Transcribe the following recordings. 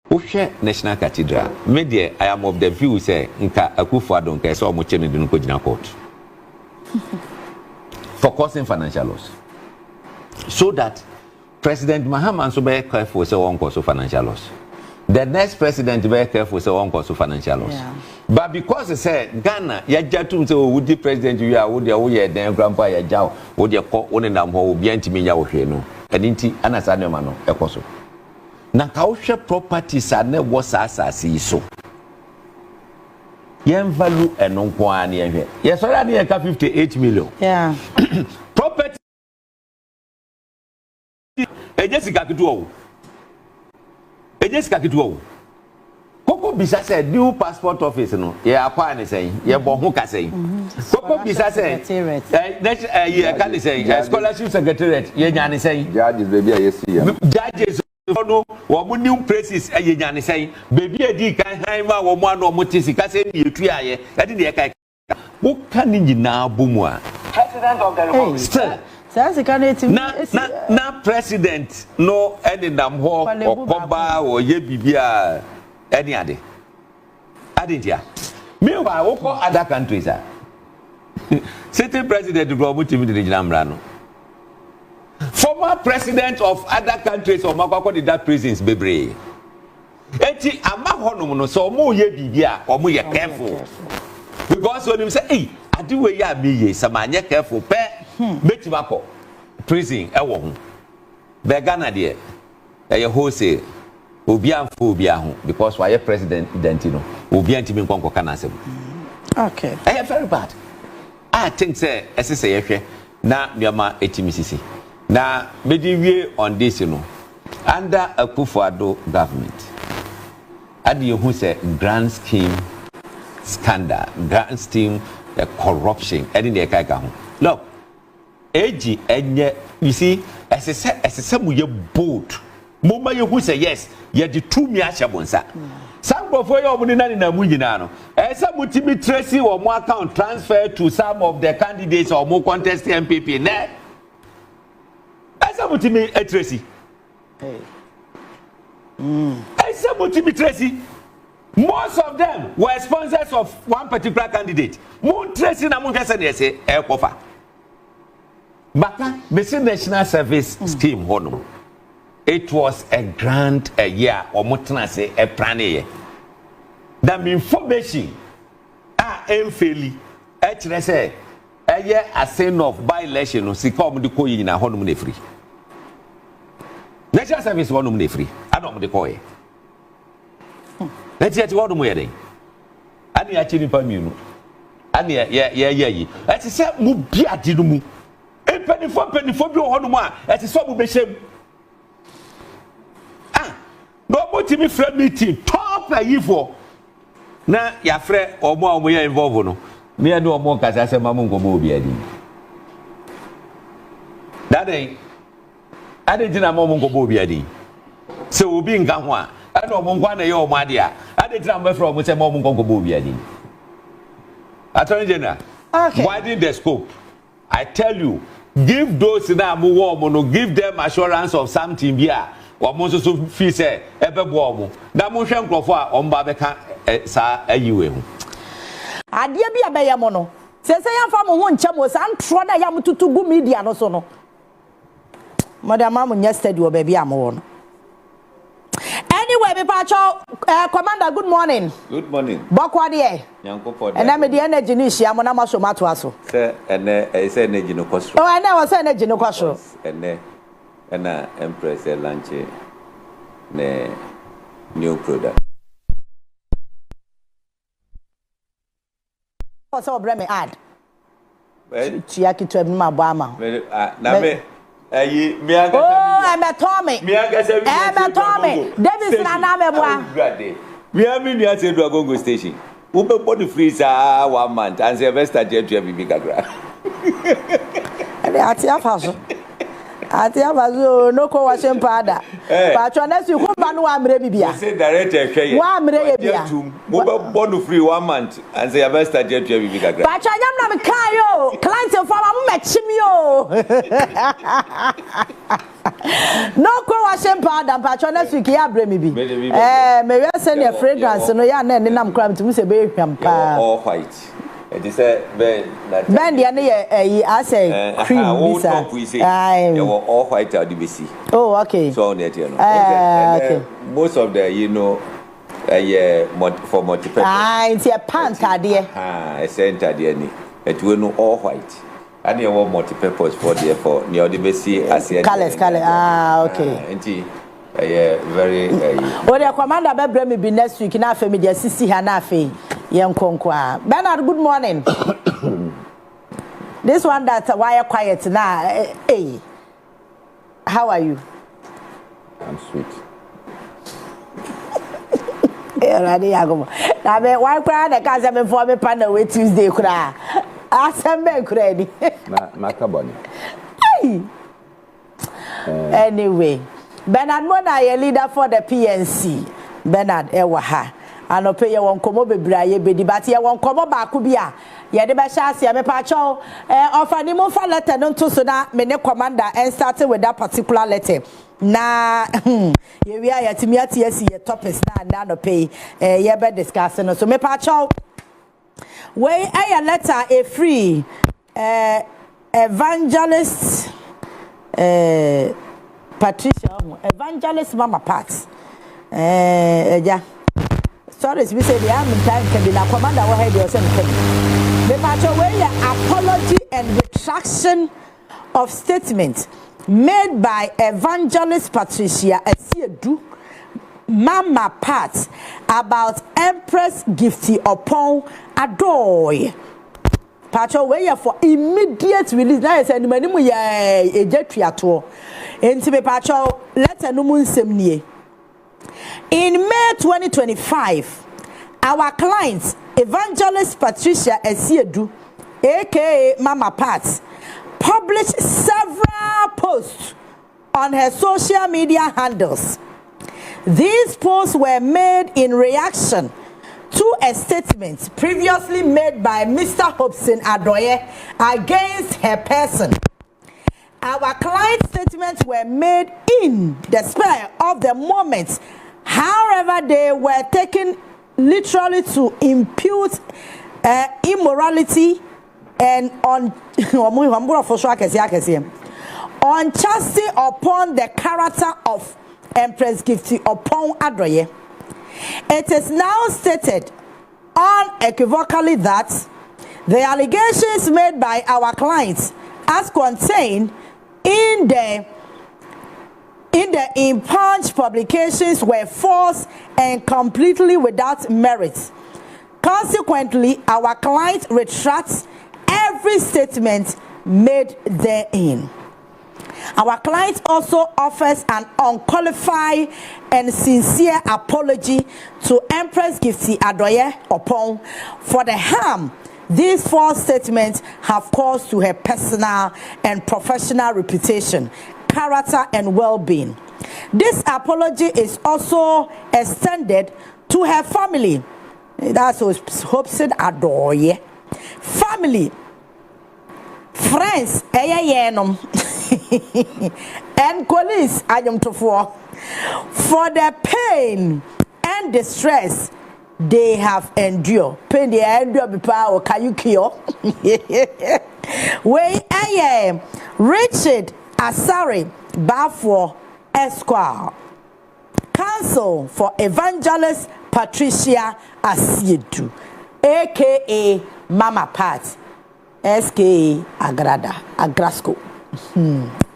Oshe National Cathedral. Media, I am of the view say nka Akufo-Addo nka so mo chene dinu ko jina court. For causing financial loss. So that President Mahama so be careful say one cause financial loss. The next president be careful say one cause financial loss. Yeah. But because they say Ghana ya jatum say wo di president you are wo de wo ye den grandpa ya jaw wo de ko woni nam ho obi antimi nya wo hwe no. Eni nti anasa ne ma no ekoso. Na ka wo hwe properties ane wo asase so. Yen value eno nko an ye hwe. Ye so that ye ka 58 million. Yeah. Property Ejessica Kitu. Ejessica Kitu. Koko bisa say new passport office no. Ye akwa ne say, ye bo ho ka say. Koko bisa say, ye ka ne say, scholarship secretariat ye nya ne say. Judges baby I see ya. Judges no wo mo new places ye nya ne say. Baby edi kan han ma wo mo ano mo tisi ka say ne yetu aye. Ade ne ye kai. Wo ka ni nyina bomu a. President of the Republic. Na president no any nam ho okoba or ye bibia any ade adia meanwhile we call other countries sitting president bro mutimi de jinamra no former president of other countries or makwa did that prisons bebre eti ama honum no so mo ye bibia o mo ye careful because when him say hey ade we ya me ye samanye careful pe metimako prison e wo ho be Ghana de e wholesale obi amfo obi aho because why president no obi antimi nkonko kana asem okay very bad. I think say say ye hwe na biama etimi sisi na medi wie on this under Akufo-Addo government ade who say grand scheme scandal grand scheme corruption any dey kai ka ho look Eji enye you see as mu ye bold moma ye who say yes ye di tumi ahye bonsa some of you omuni na na mu nyina no esa mutimi tracy or mo account transfer to some of the candidates or mo contest MPP ne esa mutimi tracy esa mutimi tracy most of them were sponsors of one particular candidate mo tracy na mo kese ne say e kofa Baka, the National Service Scheme, hono. It was a grand year, or mutna say a plan. That information, fairly, actually say, a year a sin of by-election, or see come the coin in a honum free. National Service honum free. I don't the coin. Let's get what wedding. I need a chili pamu. I need yeah. Let's say, Mubia didumu. Penny for you on one as a sub be shame. No me friend meeting top a year for na ya friend or more we are involved no. Me I do more cause I say mamungo mobi adi. That day I didn't know mamungo mobi adi. So we be in Ganwa. I know mungwa na yo madia. I didn't know from say mamungo mobi adi. Attorney General. Okay. Widen the scope. I tell you, give those na mu wo no give them assurance of something bia wo mo so feel say ebebo mo na mo hwe nkrofo a o mba beka sa ayiwe hu ade bia be ye mo no se yan fa mo ho nche mo sa ntro na ya mututu gu media no so no madam am nya study wo be bia mo wo no anyway be pacho commander good morning. Good morning. Bokwa de Nyankopod. And am the energy ni hia mo na maso mato aso. Say say energy no kwasro. Oh ene was energy no kwasro. Ena empress launch ne new product. So bring me ad. Chia ki to ma bo ama. Na me ayi me aga Tommy. Tommy. Davis na me boa. We have been here to Agongo station. We be body freeze 1 month and Sylvester jet to bibi kakra. Ele ati afaso. Ati abazo no ko washing powder. But honest you come no amre bibia. Say director hwe. Wa amre ye bia. Mo be born free 1 month and say about start jet we big gagra. But anyam na me kan yo. Client for ma mechim yo. No ko washing powder but honest you ya amre mi bi. Me we send your fragrance no ya na nenam kram timu se be hwam pa. All white. It is a Ben the I say cream you were all white at DBC. Oh, okay. So on it, okay. Most of the for multiple. It's a pant idea. A center dear. It will know all white. And you want multi-purpose for therefore near DBC as a color. Okay. Very well, the commander be bring me be next week na family dey sisi ha na afi yen konkwa. Bernard, good morning. This one that why quiet now. Hey, how are you? I'm sweet. Ready ago. Na be why cry the cause me for me panel we Tuesday kura. Asembe kura ni. Na kaboni. Hey. Anyway, Bernard Mona ye leader for the PNC. Bernard ewa ha. Anope ye won komo bebra ye bedi but ye won komo ba ku bia. Ye de be chance ye me pa cho ofani mo fa letter no to so na me ne commander and started with that particular letter. Na ye wi ya timi atiasi ye topics na anope ye be discuss no so me pa cho we a letter a free evangelist Patricia evangelist mama part eja sorry we say the am time can be na commander wo head yourself can me pacho we apology and retraction of statement made by evangelist Patricia Asiedu mama part about Empress Gifty upon Addo. Pacho we for immediate release na say animu ya ejatuato enti me pacho letter no mu nsem nie. In May 2025 our client evangelist Patricia Asiedu aka Mama Pat published several posts on her social media handles. These posts were made in reaction to a statement previously made by Mr. Akufo-Addo against her person. Our client's statements were made in the spur of the moment. However, they were taken literally to impute immorality and unchastity upon the character of Empress Gifty upon Addo. It is now stated unequivocally that the allegations made by our clients as contained in the impugned publications were false and completely without merit. Consequently, our client retracts every statement made therein. Our client also offers an unqualified and sincere apology to Empress Gifty Addo upon for the harm these false statements have caused to her personal and professional reputation, character, and well-being. This apology is also extended to her family. That's Akufo-Addo. Family, friends, and colleagues for the pain and distress they have endured. Pain they endure before Kayukio. We Richard Asari Bafo Esquire, counsel for evangelist Patricia Asiedu, aka Mama Pat, SK Agrasco.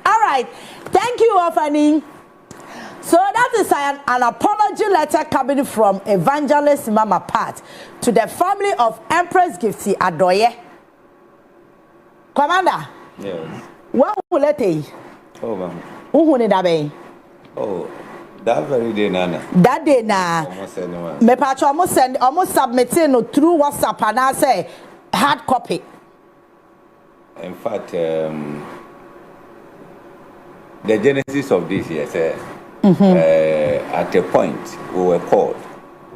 All right, thank you, Offering. So that is an apology letter coming from evangelist Mama Pat to the family of Empress Gifty Addo. Commander. Yes. What will it be? Oh, ma'am. Who need that be? Oh, that very day, Nana. That day, na. Me patch almost submitting no through WhatsApp and I say hard copy. In fact, the genesis of this here, say, at a point we were called.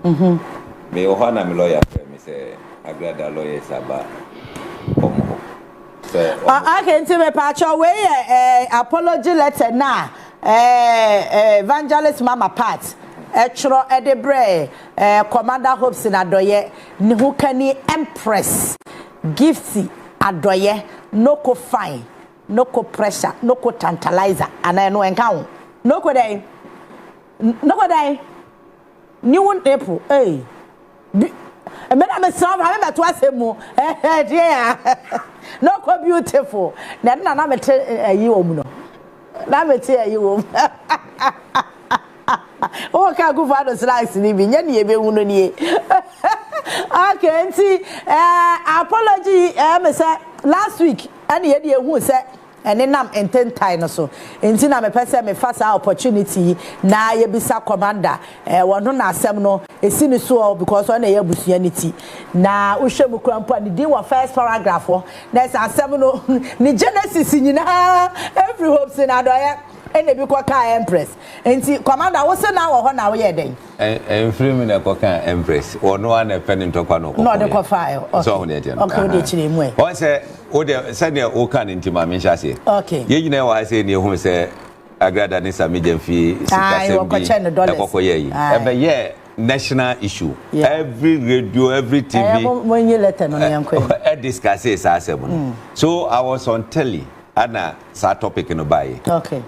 Me ohana me lawyer me say agrada lawyer saba omo. I can tell me pacho we apology letter na evangelist mama part etro edebre commander hopes in adoye ni hu kani empress gifty adoye no ko fine no ko pressure no ko tantalizer ana no enka no ko dai ni won april emena me saw me beto asemu dear no ko beautiful na me te ayi wo mu no na me te ayi wo o ka Akufo-Addo slides ni bi nya ne ebe hu no nie okay nti apology me say last week ani ye de hu say ene nam ententai no so enti na me pese me fa sa opportunity na ye bisa commander wono na asem no esi ni so because on ye busuanity na uhwe mu krampo ani din wa first paragraph na asem no ni genesis nyina every hope in adoye ene bi kwa ka empress enti commander wo se na wo ho na wo ye den free me na kwa ka empress wono ana pen ntokwa no no de kwa file so on dey okay de chire mu o se o de se ne o kan ntima me hya se okay ye nyina wa se ne hu se agrada ni sami jamfi sikasem bi ekoko ye yi ebe ye national issue every radio every TV when you let no yankwe discuss it asem so I was on telly ana sa topic no buy okay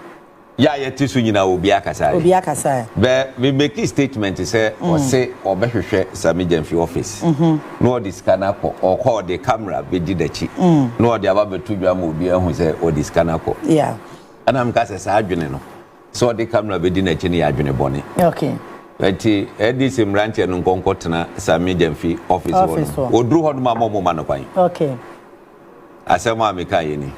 ya yeti so nyina obi akasa be we make a statement say o say obehwehwe sami jamfi office no the scanner ko or call the camera be di dachi no the aba betu dwa ma obi ahu say o the scanner ko yeah ana am ka say sa adwene no so the camera be di nachi ne ya adwene bone okay eti edi simranche no nkonko tena sami jamfi office odru ho no ma mo no kwan okay asema ameka yeni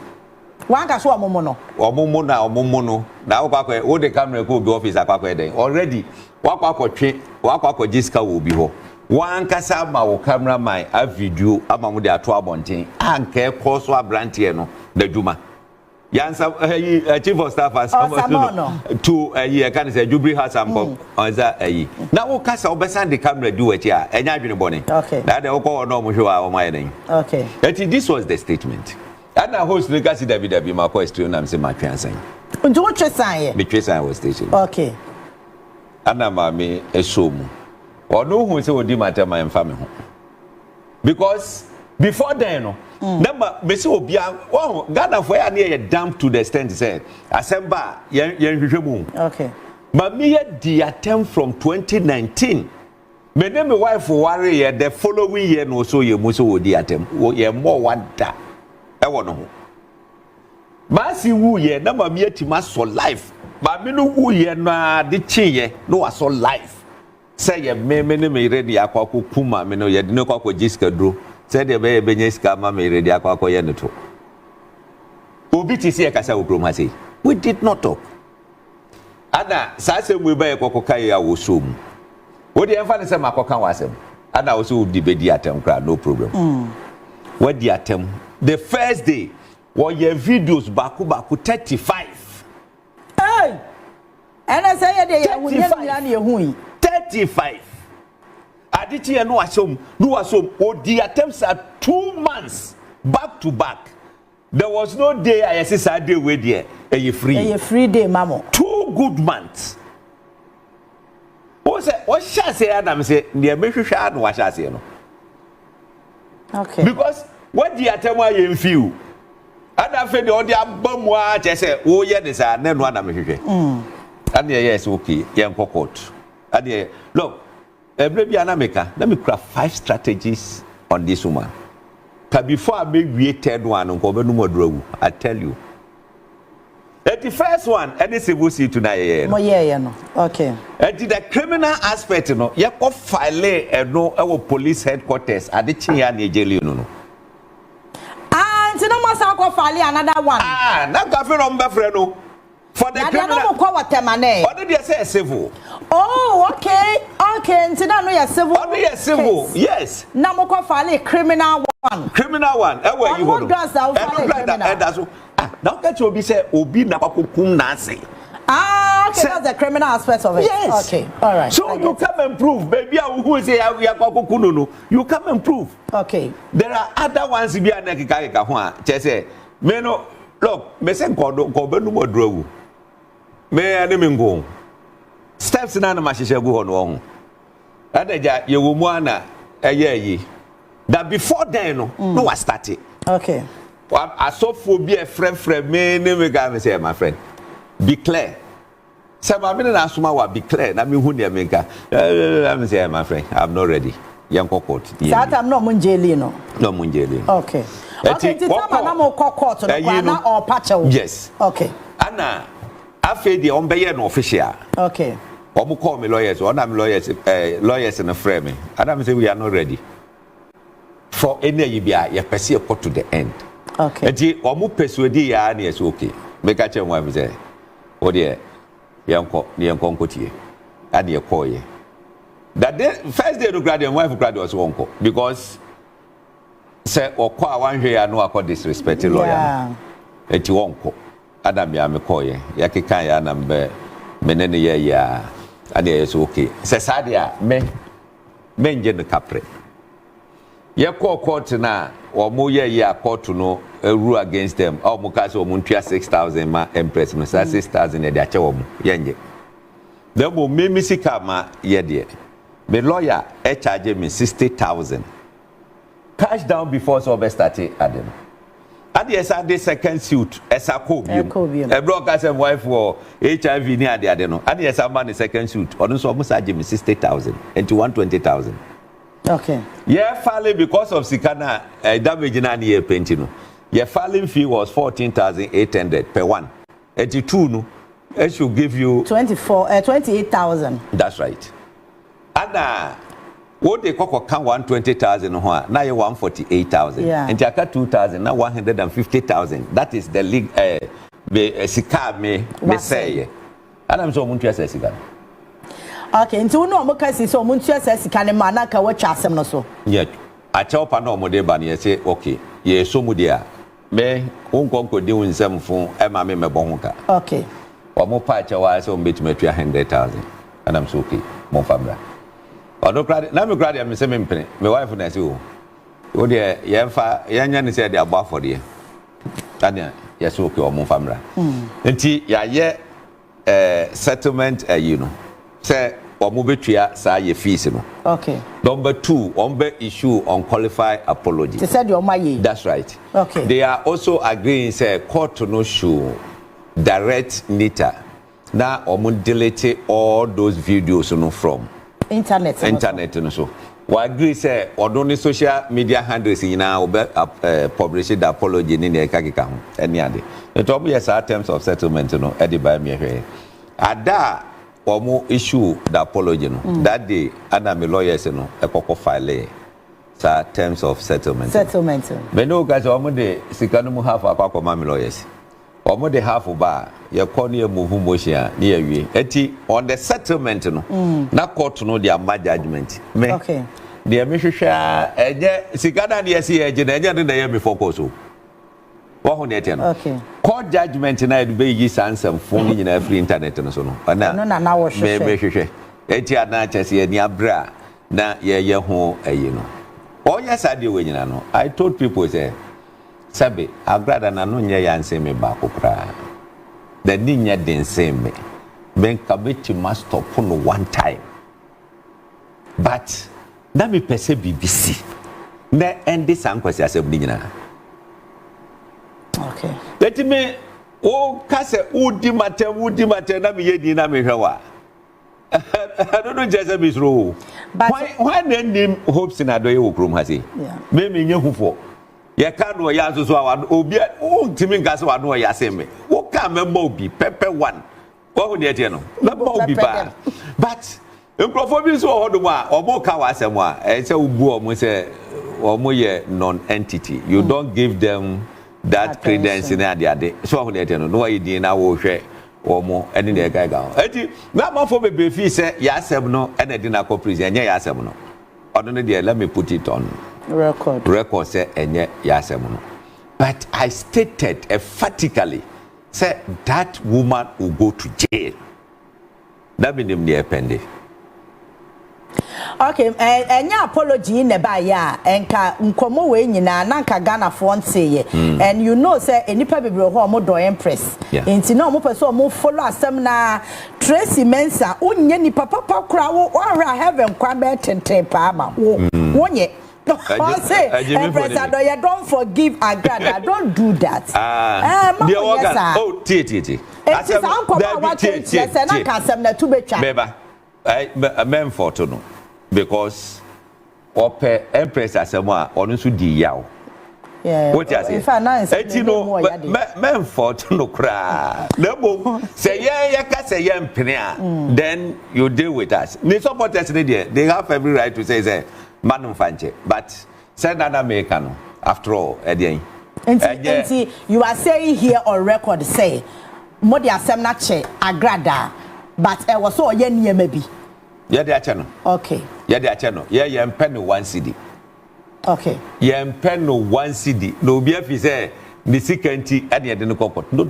wanka so omomo no na akwakwe wo de camera ko obi office akwakwe den already wakwakwe jiska wo bi ho wanka sa ma wo cameraman a video ama mu de ato abonten anka ko so abrantie no da djuma yansa chief of staff as to ye kan say Jubilee House am onza na wo kasa obesan de camera do wachi a enya adwene bone na de wo ko no mo hwe a wo mai den okay this was the statement. And I host legacy David my question I'm saying my transan. Unto what transan? Me transan was station. Okay. And I'm me esomu. Or no who say odi matter my family ho. Because before then no number me say obia oh Ghana for ya near damp to the extent say asemba yen hwehwemu. Okay. But me the attempt from 2019. Me name my wife worry the following year no so ye mo so odi attempt. Ye more wada. Ewo no ho ba si wu ye na ma mi atima so life ba mi no wu ye na de chiye no aso life say ye me ne me ready akwa kuma me no ye de no kwa jiska dro say de be benye ska ma me ready akwa ye no to obi ti se kasa wo krom ha say we did not talk ada sa se mu ba ye kokoka ya wo so mu wo de emfa ne se makoka wasem ada wo so di be di atem kra no problem what di atem the first day what your videos baku 35 hey and I say they are 35 adichi e no asom odi attempts at 2 months back to back there was no day I say Saturday we there a free day mamo 2 good months what shall say Adam say near me hwehwa no wa shall say no okay because what the attempt you feel and I feel the other abamwa say oh yeah this are no na me hwehwe and yes okay yen court and look every America let me craft 5 strategies on this woman before I make we third one nko be no modro I tell you the first one any civil suit tonight no no okay the criminal aspect no ye ko file no e police headquarters ade chiya na ejeli no no must go file another one na ka fe no mbefre no for the criminal no ko watemane or they say civil oh okay nti na no ya civil civil yes na mo ko file criminal one e were you hold now get you be say obi na kwakokum na ase. Ah, okay, that's the criminal aspect of it. Yes. Okay, all right. So you come and prove, baby. Who say no? You come and prove. Okay. There are other ones be an ekika ho. Say, me no look, me say ko no mo drawu. Me ane me ngo. Steps na na mahihye go ho no ho. Adaja ye wo mu ana eye yi. That before then no was started. Okay. I saw for be a friend me me ga say my friend. Be clear. Some I mean asuma wa be clear. Na me hu ne menka. I'm say my friend, I'm not ready. Yanko court. That I'm not munjeli no. No munjeli. Okay. Okay, ti tama na mo court no kwa na or pacho. Yes. Okay. Ana afi de on be ye no official. Okay. Omo call me lawyers, one am lawyers in a frame. Adam say we are not ready. For any yibia ye pese court to the end. Okay. Enti omo persuade ya na yes okay. Make a change one say. O de yanko nkotie. Ade e call ye. That day first day to graduate wife graduate was wonko because say okwa wan hwe ya no akọ disrespect lawyer. Enti wonko. Adam ya me call ye. Ya keka ya na mbe menene ye ya. Ade yes okay. Say sadia me nje no kapre. Ye call court na omo ye ya court no rule against them. Omo ka say omo ntua 6,000 ma empress no 6,000 e de ache omo ye nje. Then mo me misika ma ye de. Me lawyer charge me 60,000. Cash down before so be started adam. Ade yes ade second suit esa ko bi. E broker say wife for HIV ni ade no. Ade yes am the second suit. Odun so mo charge me 60,000 into 120,000. Okay. Yeah, filing because of Sikana damage in any year painting. Your filing fee was 14,800 per one. 82 no, it should give you 28,000. That's right. And what they call 120,000 now you 148,000. Yeah. And you 2,000 now 150,000. That is the league. Sika me say. And I'm so much Sikana. Okay, nti no mo kasi so mo ntua sika ne ma na ka wa twa asem no so. Yeah. A chopa no mo de ba ne say okay. Ye so mu dia. Me wonkonko di wunsam fun e ma me bon ka. Okay. Wa mo pa cha wa so mbetuma 100,000. And I'm so okay. Mo famra. Odo krade na me krade me say me mpene. Me wife na say o. O de ye fa ye nya ne say de agba for de. Tania ye so okay o mo famra. Nti ya ye settlement you know. Say omo betua sa ye fees no. Okay. Number 2, ombe issue unqualified apology. They said your money. That's right. Okay. They are also agreeing say court no show direct Nita. Now omo delete all those videos no from internet no so. We agree say odoni social media handles nyina obe publish the apology ni na ekakeka ho. Eni ade. Eto omo yes terms of settlement no e dey buy me hwe. Ada omo issue the apology no that day and my lawyers no ekoko file sa terms of settlement me no guys omo de sika no mu half akwa my lawyers omo de half ba ye call ne move motion ne ye wie eti on the settlement no na court no their judgment me okay de me hwehwa eje sika na de ye eje na eje de ye me focus o wo ne no okay court judgment na do be yi sansam phone ni na free internet no so no no na wo hwehwe me hwehwe eti ana chese ni abra na ye ho ayi no oh yes I do we nyina no I told people say sabe agrada na no nye ya nse me ba kokra the ninya den same me ben kabeti must stop no one time but na me pese BBC na endi sankwasi asem ni nyina. Okay. Let me kase udi matem na me yedi na me hwa. I don't know just be through. But why name hopes in adoye okrom ha say. Yeah. Me nye hufo. Ye ka no ya so obi o ntimi ngase wa no ya say me. Wo ka member obi pepe one. Wo hu ne tie no. Member obi ba. But nkrofo bi so ho do ma obo ka wa asem a e say ubu omo say omo ye non entity. You don't give them that credence in ade so hu ne tie no no wa yidi na wo hwe omo ene na ga eti na mafo bebe fi say ya asem no ene di na corporate enye ya asem no odo ne dey let me put it on record say enye ya asem no but I stated emphatically, said that woman will go to jail. That means the appendix. Okay, any apology in the buyer and nkomo we nyina na nka Ghana for say and you know say enipa bebre ho mo do empress enti na mo person mo follow asem na Tracy Mensa onye ni papa kura wo hwa heaven kwa be tente pa ma wo wonye say empress Addo you don't forgive Agrada don't do that oh tie it's uncle what say na ka asem na tu betwa beba men for to no because ope empress asema onu so di yawo what you say eti no men for to no kra na bom say ye ka say ye mpene a then you deal with us the supporters they have every right to say man fanche but say na America no after all again enti you are saying here on record say mo di asem na che Agrada but e was so ye niema bi yeah the channel okay yeah the channel yeah you pen 1 CD okay yeah pen 1 CD no be afi say the security and the no court no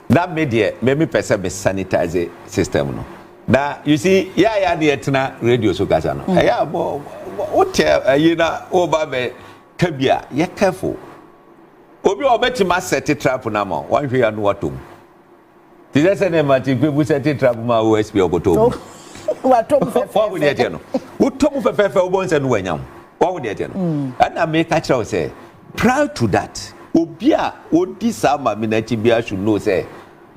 that media me person be sanitize system no now you see yeah the etna radio so gaza no yeah what you na over be kabia yeah careful obi obetima set trap na mo one hwe anu watom ti say na ma ti gbebu set trap ma OSP ogotom watom fe what would you no utom fe obonse no wanyam what would you no and I make a choice say proud to that obi a odi sama me na tibia should know say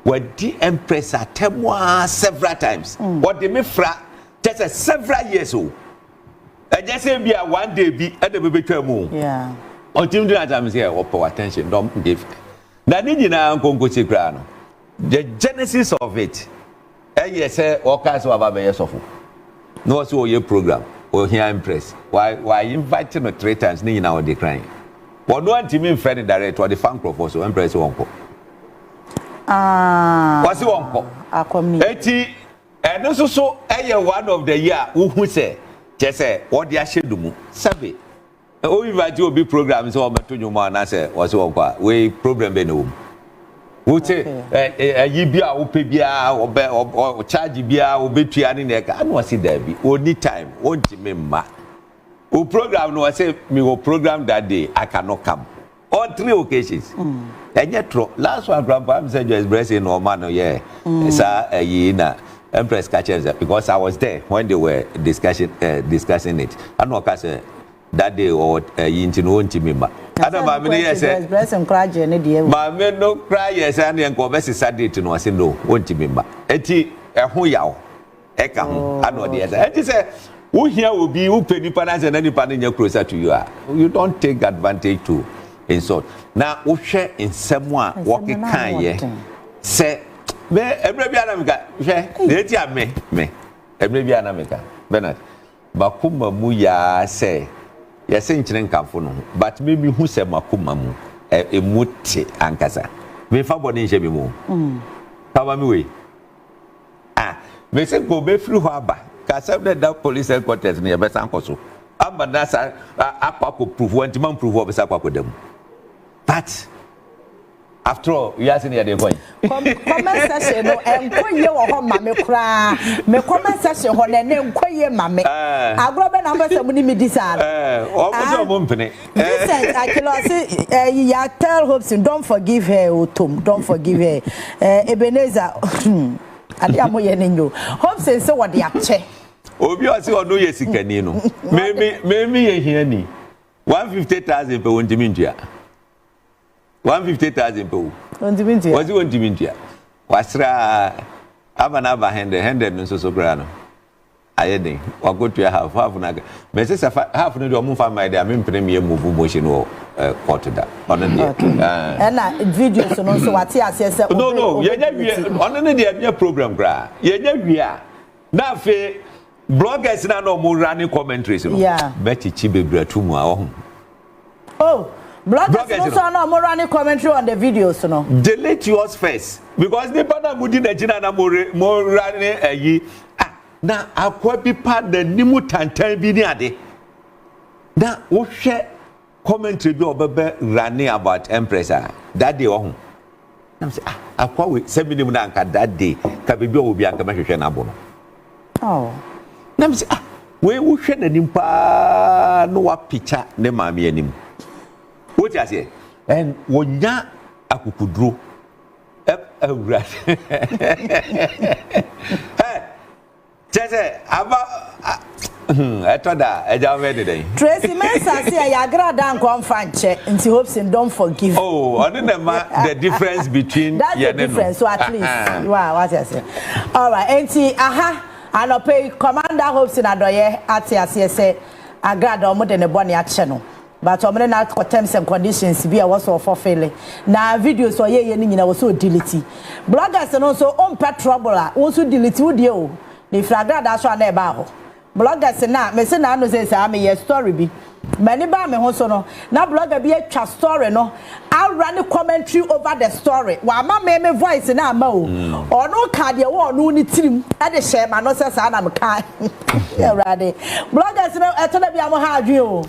what the empress atemwa several times what the me fra just several years old I just say be a one day be at the baby mu yeah until that time say pay attention don't give na ni nyina nkonko sekra no the genesis of it yes say all kinds of ababa sofo no so your program or here empress why inviting no 3 times ni nyina o decline one no antimi friend direct or the fan crop so empress wonko wasi wonko akomi eti eno so one of the year who say just say what dia shedumu sabe o invite obi program so obeto nyuma na say wasi wonko we problem be no wote yi bia wo pe bia o charge bia wo betua ni na ka anu wasi da bi oni time wonti me ma o program no say me go program that day I cannot come on 3 occasions enye tro last one grandpa am say just blessing no man no yeah sa yi na empress catches because I was there when they were discussing it anu o ka say that day or yinti no wonti me ma ada ma me yes blessing craje ne de ma me no cry yes and enko be Saturday no say no wonti me ma eti ho yawo e ka ho ana de yes eti say wo hia obi wo pedi pa na say na nipa nya closer to you you don't take advantage to insult na wo hwe nsem a wo kekan ye say me every bia na me ka hwe na eti a me every bia na me ka Bernard bakuma mu ya say yes nkyene nkamfo no but maybe hu se makoma mu emuti ankasa me fa body nche bi mu pa me we me se go be free ho aba ka se that police headquarters ne be san koso aba na sa akwa ko prove want man prove obe sa akwa ko dem but after all you are saying they going comment section no enkoye wo ho ma me kra me comment section ho na enkoye ma me agrobe na mbasa mu ni mi disar o mo mo mpene Vincent akilo say ya tell hopes don't forgive her otom don't forgive her Ebenezer ade amoye nenyo hopes say what dey ache obi o say ono ye sikani no me ye hiani 150,000 pe wonti ntua 150,000 people. Was you want to be here? Wasra Abanaba 100 no so grano. I didn't. Or go to half na. Me say half no do mo fa my dey me premier move motion or court that. On and na video so no so what here say no ye nya wie on no dey program gra. Ye nya wie na fe bloggers na no mo running commentaries no. Yeah. Betty Chibebra tumu a oh bloggers also no more running commentary on the videos no delete yours first because the partner mudi na jina na more running ayi na akwa bi pa na nimu tantan bi ni ade na wo hwe commentary bi obebe running about empress that day ohun I'm say akwa we say minimum na anka that day ka be bi obi anka mahwehwe na abo no oh na say we wo hwe nanim pa no wa picture ne maame anim wo ti ase and wonya akukuduro awura hey Jesse aba etoda eja we dey Tracy Mensa say ya grada nko mfanche nti hopes and don't forgive the difference between that's the difference so at least wow what you say all right enti anope commander hopes in adoye atiase say agrada omo de ne bone ache no but omo na terms and conditions bi a was for failing na videos so ye ni nyina was so delete bloggers no so on trouble a wo so delete wo die o ni fragrada so na e ba ho bloggers na me se na no say say me story bi many ba me ho so no na blogger bi atwa story no I run commentary over the story wa ma me voice na ama o ono ka de wo no ni tirim e de share ma no say sa na me kan already bloggers no etona bi am ha adwen o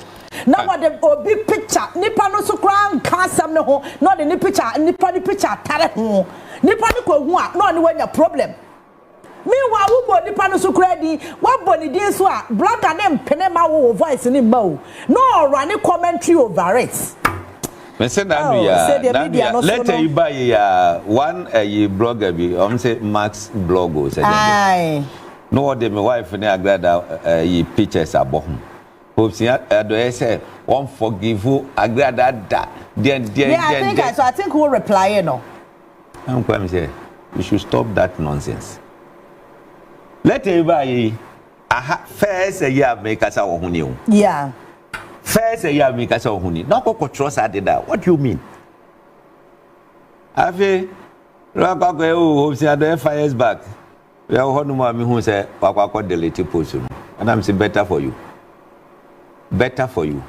na what the obi picture nipa no so kran kan sam ne ho no de ni picture nipa ni picture tare ho nipa ni ko hu a no ne wanya problem meanwhile wo bo nipa no so kredi wa bo ni din so a blogger na mpene ma wo voice ni ma o no run commentary over it me say na no ya later you buy one blogger bi say Max blog o say no de my wife na agrada pictures abohum Akufo-Addo say won't forgive you agrada da I think we'll reply no I'm going to say you should stop that nonsense. Let everybody first a year make us our honey. Yeah. First a year make us our honey. Not go trust I did that. What do you mean? I feel Akufo-Addo 5 years back. We are one of me who say Akufo-Addo delete post. And I'm saying better for you. Better for you.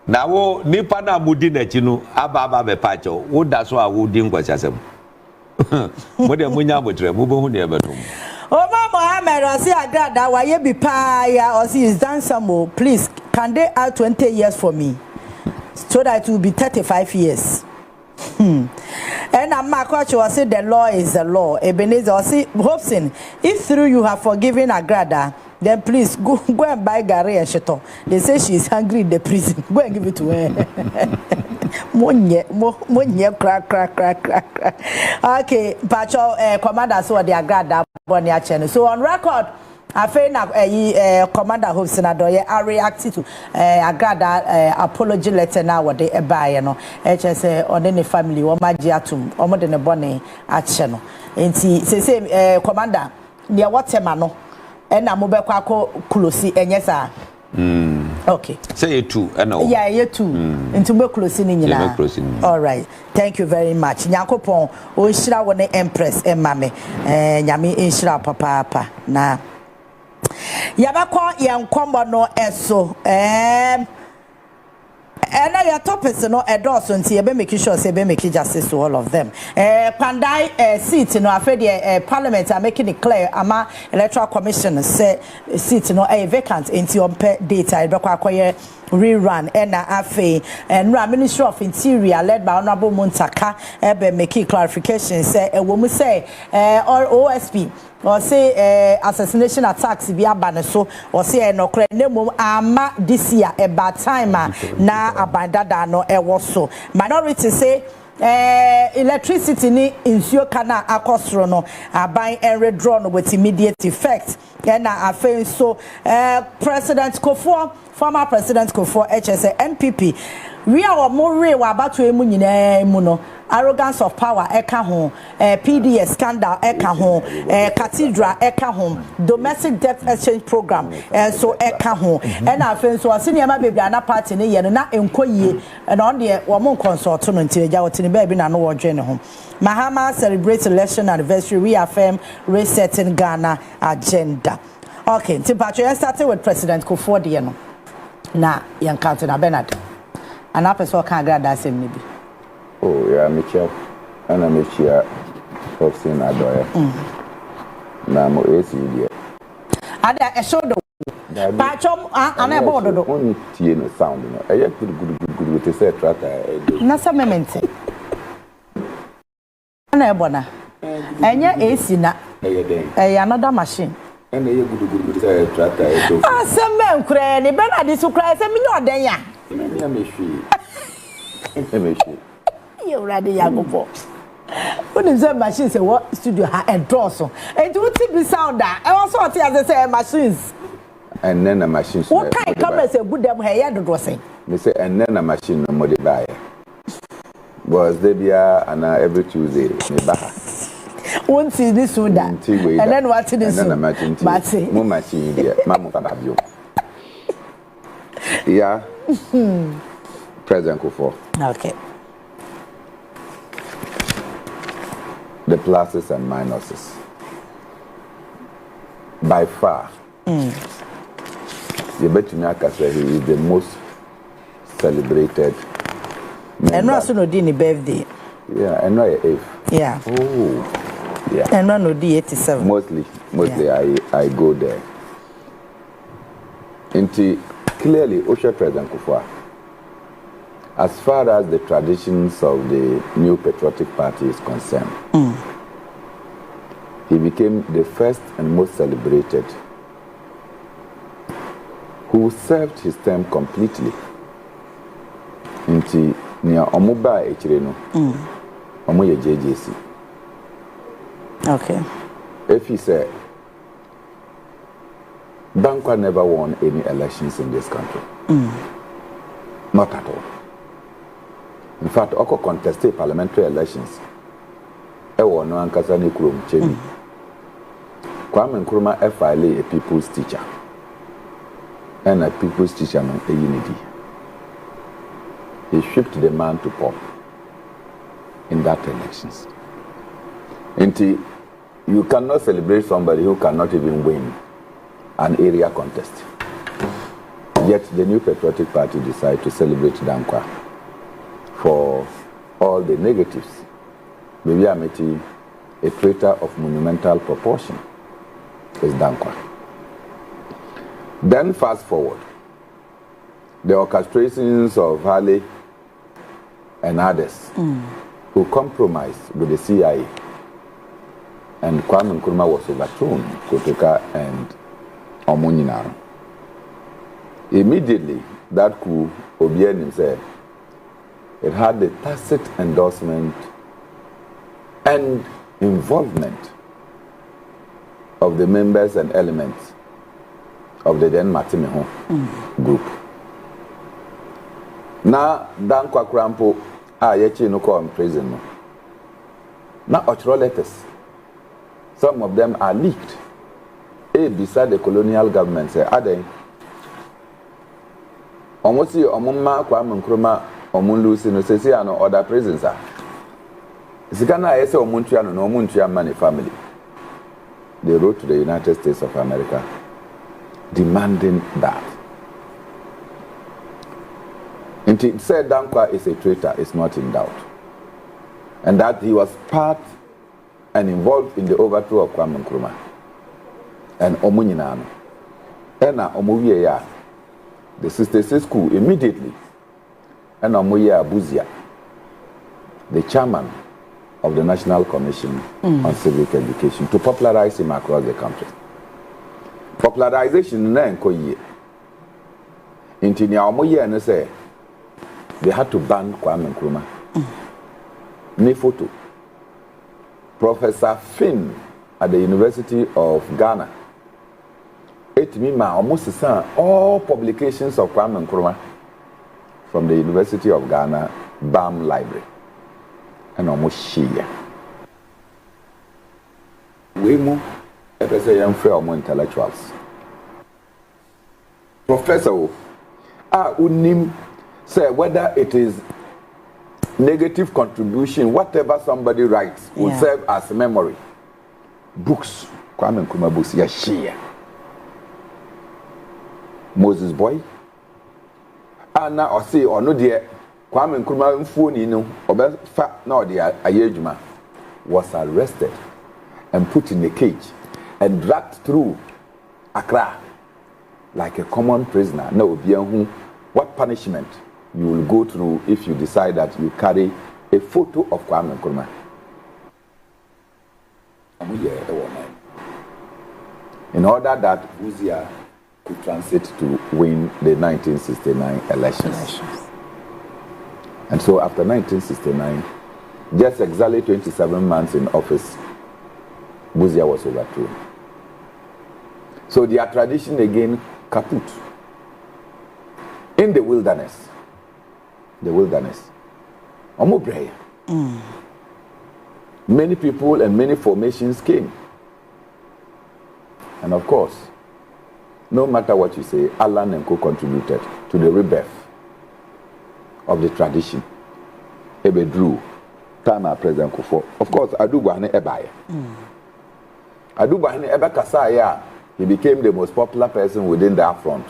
Now nipa na mudi na chinu aba be pacho. Wo da so a wo di nkwasiasem. Mo de munya botre mo bo hu ne betum. Oma Mohammed osi agrada wa ye bi pa ya osi is done some please can they add 20 years for me so that it will be 35 years. And I'm coach was say the law is the law. Ebenezer osi Hobson if through you have forgiven agrada then please go and buy Gary and Sheto. They say she is hungry in the prison. Go and give it to her. Monye crack. Okay, Pacho commander so the agrada bonia channel. So on record, I feel now commander Akufo-Addo are reacting to agrada apology letter now what they buy you know. HS on any family or magiatum or more than a bonnet at channel. And say commander near what no. And I'm mobile close and yes, okay. Say you too, I know. Yeah, you too. Into be close in all right. Thank you very much. Nyakopon, o shira wone empress emame. Nyame inshira papa na. Yabakọ yankombo no eso. And your topics no endorse until you be making sure say be making justice to all of them. Pandai seat no afraid the parliament are making it clear ama electoral commission say seat no vacant into on data e be kwakoye rerun na afi and Ministry of Interior led by Honorable Muntaka be making clarification say e wo mu say OSP or say assassination attacks bi abane so or say no kra nemu ama this year about time na abandada no ewo so minority say electricity ni insuo kana akosro no aban and redraw no with immediate effect na afen so former president Akufo HSA NPP we are more real about to emu nyina emu no arrogance of power eka ho PDS scandal eka ho cathedral eka ho domestic debt exchange program so eka ho and afen so senior ma baby ana party ne ye no na enkoyie and on the wo mon consult no ntireja wotini baby na no wo dwene ho Mahama celebrates election anniversary reaffirm resetting Ghana agenda. Okay, Timpacho started with President Akufo de no na yankanto na Bernard ana person kan agrada asem ni bi. Oh, yeah, Michelle. And I'm here Akufo-Addo. Na mo ACD. Ada e show do. Pachom ana e bodo do. Only tie no sound no. E good gudu te say tractor. Na sa mementi. Na ebona. Enya AC na. Another machine. And they gudu say tractor. Ah, some men kure ni bena di su kure se mi no den ya. Me she. You ready ya go for. When is that machine say what studio ha endorse. And you ti be sound that. I also want to say machines. And then a machine. What kind come say good them here do say. Me say and then a machine no more buy. Was there be and every Tuesday me buy. Won't see this one that. And then what this and then a machine. Mo machine there. Mamu ka babio. Yeah. President Akufo. Okay. The pluses and minuses. By far, Yebetumi say he is the most celebrated member. And also no di ni birthday. Yeah, and no 8th. Yeah. Oh, yeah. And no di 87. Mostly yeah. I go there. Into clearly, Osha President Akufo, as far as the traditions of the New Patriotic Party is concerned, he became the first and most celebrated who served his term completely. Into near Omuba Echireno, Omoye JJC. Okay. If he said, Dankwa never won any elections in this country. Not at all. In fact, Oko contested parliamentary elections. Ewo no ankasa ni kurom chemi. Kwame Nkrumah FILA a people's teacher. And a people's teacher no a unity. He shipped the man to pop in that elections. Until you cannot celebrate somebody who cannot even win an area contest. Yet the New Patriotic Party decided to celebrate Dankwa for all the negatives. Maybe Ameti, a traitor of monumental proportion, is Dankwa. Then fast forward, the orchestrations of Hale and others who compromised with the CIA, and Kwame Nkrumah was overthrown, Kotoka and Omunyinaro. Immediately, that coup, Obianim said, it had the tacit endorsement and involvement of the members and elements of the then Matimeho group. Now, Dankwa Krampo, Yechi no call in prison. Now, Ochro letters. Some of them are leaked. Beside the colonial government, say, Ade, almost see Omuma, Kwame Nkrumah, Omunlusi, no say, no other prisons are. Zigana, I say, Omuntia, no Omuntia Mani family. They wrote to the United States of America demanding that. And it said Dankwa is a traitor, is not in doubt. And that he was part and involved in the overthrow of Kwame Nkrumah and Omunyinano. And Omuye, the 66 coup immediately, and Omuye Abuzia, the chairman of the National Commission on Civic Education, to popularize him across the country. Popularization na enkoye. Inti ni Omuye and say they had to ban Kwame Nkrumah. Ni photo. Professor Finn at the University of Ghana. It means almost all publications of Kwame Nkrumah from the University of Ghana BAM Library. And almost share. We move, let say, young fair intellectuals. Professor, unim say whether it is negative contribution, whatever somebody writes will serve as memory. Books, Kwame Nkrumah books, share. Moses Boy, Anna or say or no dear Kwame Nkrumah phone no obe fa na the ayejuma was arrested and put in a cage and dragged through Accra like a common prisoner. No obi who what punishment you will go through if you decide that you carry a photo of Kwame Nkrumah. In order that Busia could transit to win the 1969 elections. And so after 1969, just exactly 27 months in office, Busia was overthrown. So their tradition again kaput. In the wilderness. Many people and many formations came. And of course, no matter what you say, Alan and Co contributed to the rebirth of the tradition. Ebe Drew, Tana President Akufo. Of course, Adubahane Ebaye. Adubahane Ebe Kasaya, he became the most popular person within that front.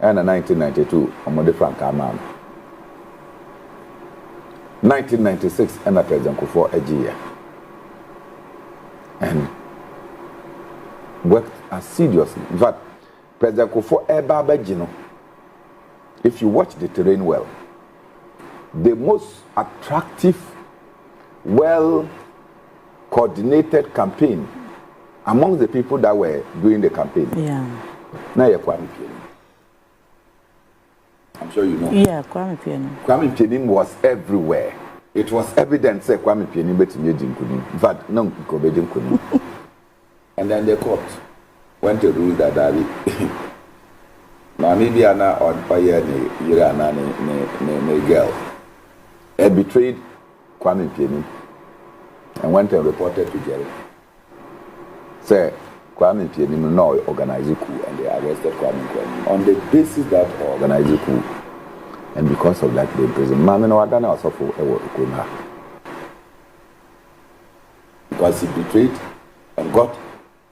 And in 1992, Omode Frank Amam. 1996, and President Akufo Ejiye. And worked assiduously. In fact, President Akufo Ebabejino, if you watch the terrain well, the most attractive, well-coordinated campaign among the people that were doing the campaign. Yeah. Now you're Kwame Pianim. I'm sure you know. Yeah, Kwame Pianim. Kwame Pianim was everywhere. It was evident that Kwame Pianim bet in Kunim. In fact, no, Kunim. And then the court went to rule that Dali. Now maybe Anna on fire ne girl. He betrayed Kwame Pianim and went and reported to Jerry. Say Kwame Pianim now organized a coup and they arrested Kwame Pianim on the basis that organized a coup. And because of that they imprisoned Mama no Adana also for Ewo. Because he betrayed and got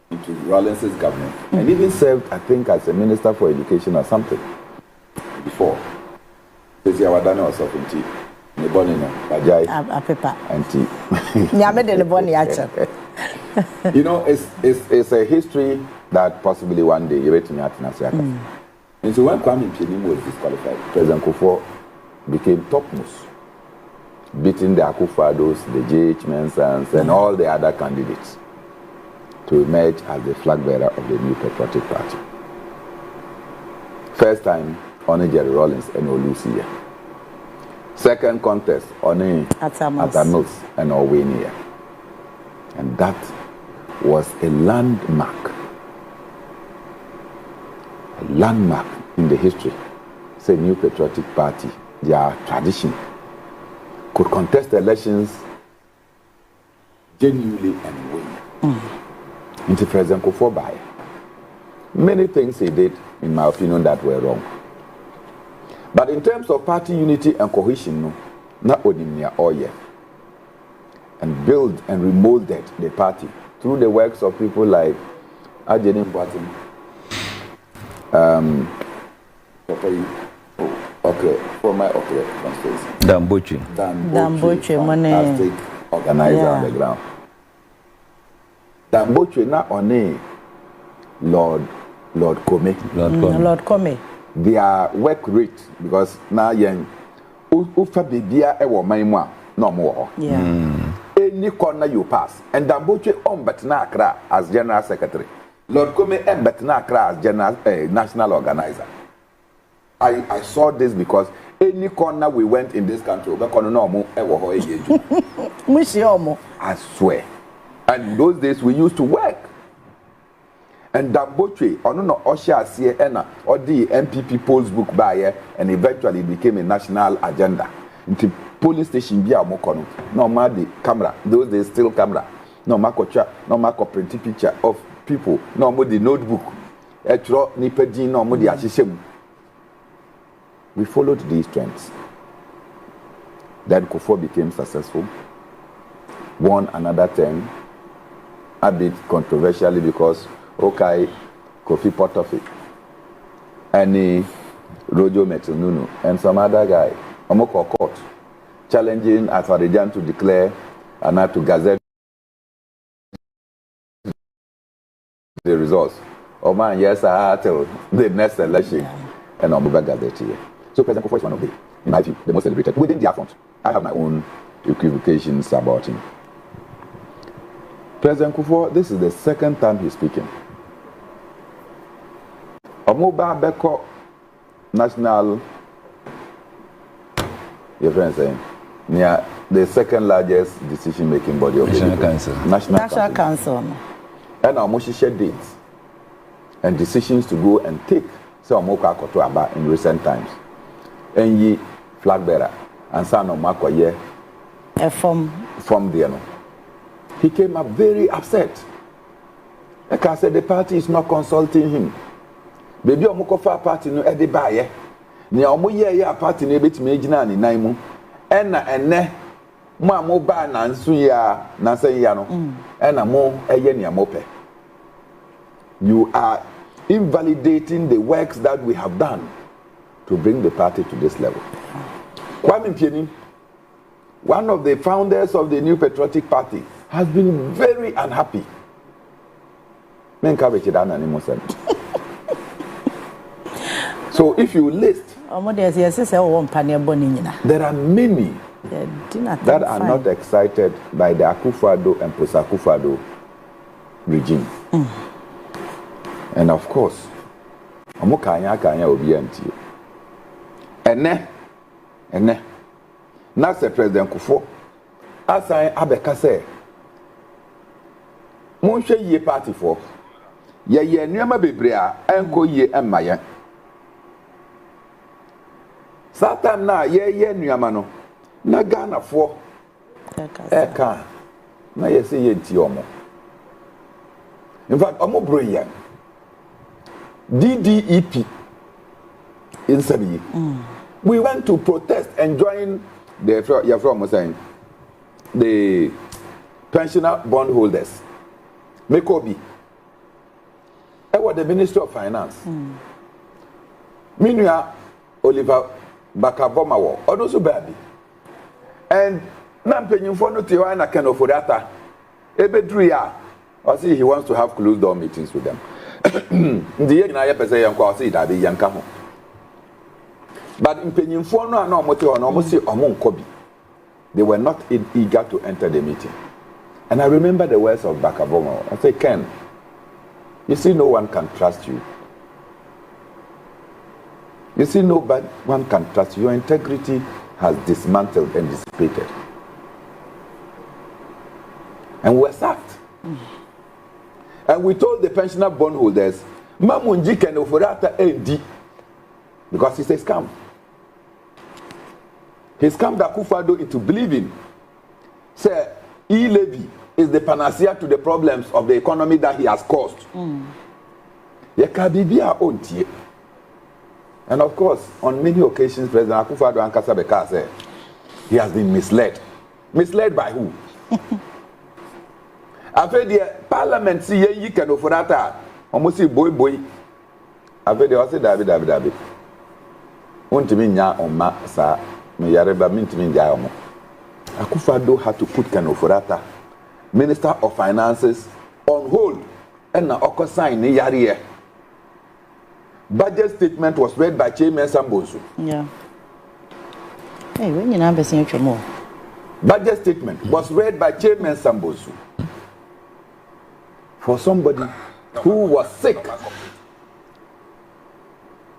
into Rawlins's government and even served, I think, as a minister for education or something before. Says Yawadana was of tea. Nebonino, Bajai, and tea. You know, it's a history that possibly one day you wait to me at Nasiaka. And so when Kwame Pianim was disqualified, President Akufo became topmost, beating the Akufo-Addos, the J.H. Mensahs, and all the other candidates to emerge as the flag bearer of the new Patriotic Party. First time, only Jerry Rawlings and Olusia. Second contest, only Atamos and Owenia. And that was a landmark in the history. Say New Patriotic Party, their tradition, could contest elections genuinely and win. Into President Akufo by many things he did, in my opinion, that were wrong. But in terms of party unity and cohesion, no, not only near all yet, and build and remolded the party through the works of people like Ajeni Mboatim, Damboche, money organizer on the ground. Damboche not only Lord Kome. Their work rate, because now young ufa bibia ewo maimwa no more. Any corner you pass, and Damboche Betna Accra as General Secretary. Lord Kome Betna Accra as General National Organizer. I saw this because any corner we went in this country, I swear. And in those days we used to work. And Damboche, no Osha Siena, or the MPP polls book buyer, and eventually it became a national agenda. Into police station via Mokono, no more the camera, those days still camera, no makocha, no mako print picture of people, no more the notebook, etro nipedi, no more the ashishem. We followed these trends. Then Kufo became successful, won another term, a bit controversially because Kofi Potofi, and Rojo Metununu, and some other guy, Omoko Court, challenging Afarijan to declare and not to gazette the results. Oman, yes, I tell the next election, and Omuba gazette here. So President Kufo is one of them. in my view, the most celebrated within their front. I have my own equivocations about him. President Akufo, this is the second time he's speaking. Omoba Beko National, your friend saying, near the second largest decision-making body of National the Council. National Council. And our share dates and decisions to go and take some Omoka Kotoaba in recent times. And ye flag bearer and son of Makoye from there. He came up very upset. Like I said, the party is not consulting him. Baby Omokofa party no edi baye. Ni omoye ya party no betime gina ni nan mu. Ena ene mo amoba na nsu ya na sen ya no. Ena mo eye ni amope. You are invalidating the works that we have done to bring the party to this level. Kwame Mpieni, one of the founders of the New Patriotic Party, has been very unhappy. So if you list, there are many that are not excited by the Akufo-Addo and prosècuted regime. And of course, ene na se President Akufo asan abeka se mon hwe yie party for ye nneema bebre a enko yie emmaye satan na ye nneema no na Ghana for eka na ye se ye nti omo. In fact, omo broyen DDEP in Sabi. We went to protest and join the pensioner bondholders. Mekobi. I was the Minister of Finance. Minua Oliver Bakabomawo. Odosu baby. And Nampenyin for no tiwa na Ken Ofodata. Ebedria. I see he wants to have closed door meetings with them. The year na yepese yanko see that be yanka ho. But mpenyimfo no ana omote ono omosi omo nkobi. They were not eager to enter the meeting. And I remember the words of Bakabomo. I say, Ken, you see no one can trust you. You see no one can trust you. Your integrity has dismantled and dissipated. And we were sacked. And we told the pensioner bondholders, Mamunji Ken Ofodata AD, because it's a scam. He scammed Akufo-Addo into believing, say, e-levy is the panacea to the problems of the economy that he has caused. And of course, on many occasions, President Akufo-Addo and Kasabeka said, he has been misled. Misled by who? After the parliament, see, you can offer that. Almost see boy. After the also David. Untiminya on ma sa. Akufo-Addo had to put Kanofurata, Minister of Finances, on hold. And now Oko signed Yariye. Budget statement was read by Chairman Sambosu. Yeah. Hey, when you number saying more. Budget statement was read by Chairman Sambosu. For somebody who was sick.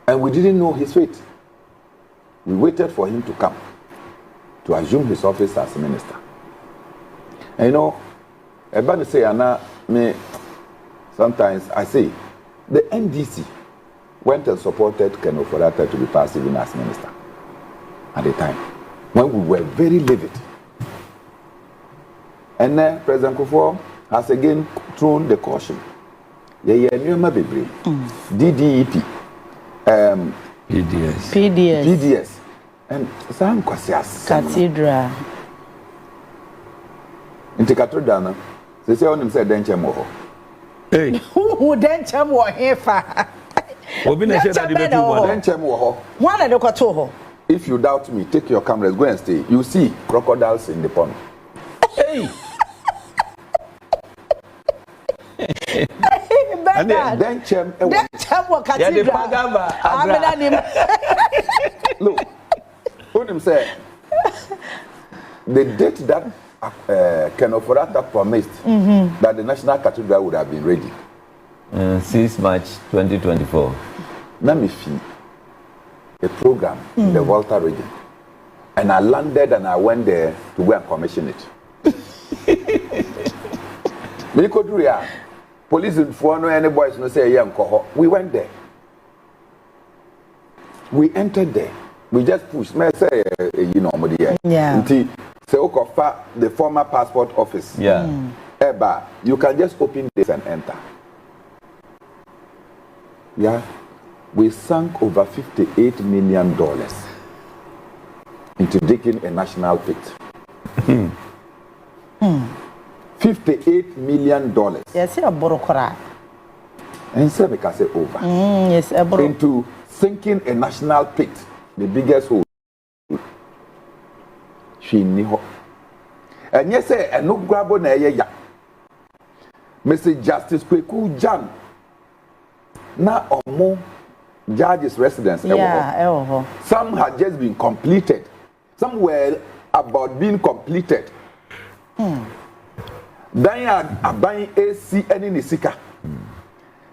And we didn't know his fate. We waited for him to come to assume his office as minister. And you know, everybody say, me, sometimes I say, the NDC went and supported Ken Ofodata to be passed even as minister at the time, when we were very livid. And then President Akufo has again thrown the caution. DDEP, PDS, and some Cathedral. Into Cathedral, they say on him said Denchemo. Hey, who Denchemo here for? Denchemo. One of the Quato. If you doubt me, take your cameras, go and stay. You see crocodiles in the pond. Hey. And then Cathedral. Look, When him say the date that Akufo-Addo promised that the National Cathedral would have been ready. 6 March 2024. Let me feel a program in the Volta region. And I landed and I went there to go and commission it. Police for no any boys no say we went there. We entered there. We just pushed. May I say yeah. Say the former passport office. Yeah. Eba, you can just open this and enter. Yeah. We sank over $58 million into digging a national pit. $58 million. Yes, a borokora. And so we can say over. Yes, a into sinking a national pit, the biggest hole. She knew. And yes, and no grab on a ya. Mr. Justice Kweku Jan. Now or more judges' residence. Yeah, some had just been completed. Some were about being completed. Then you buying AC and in Nisika.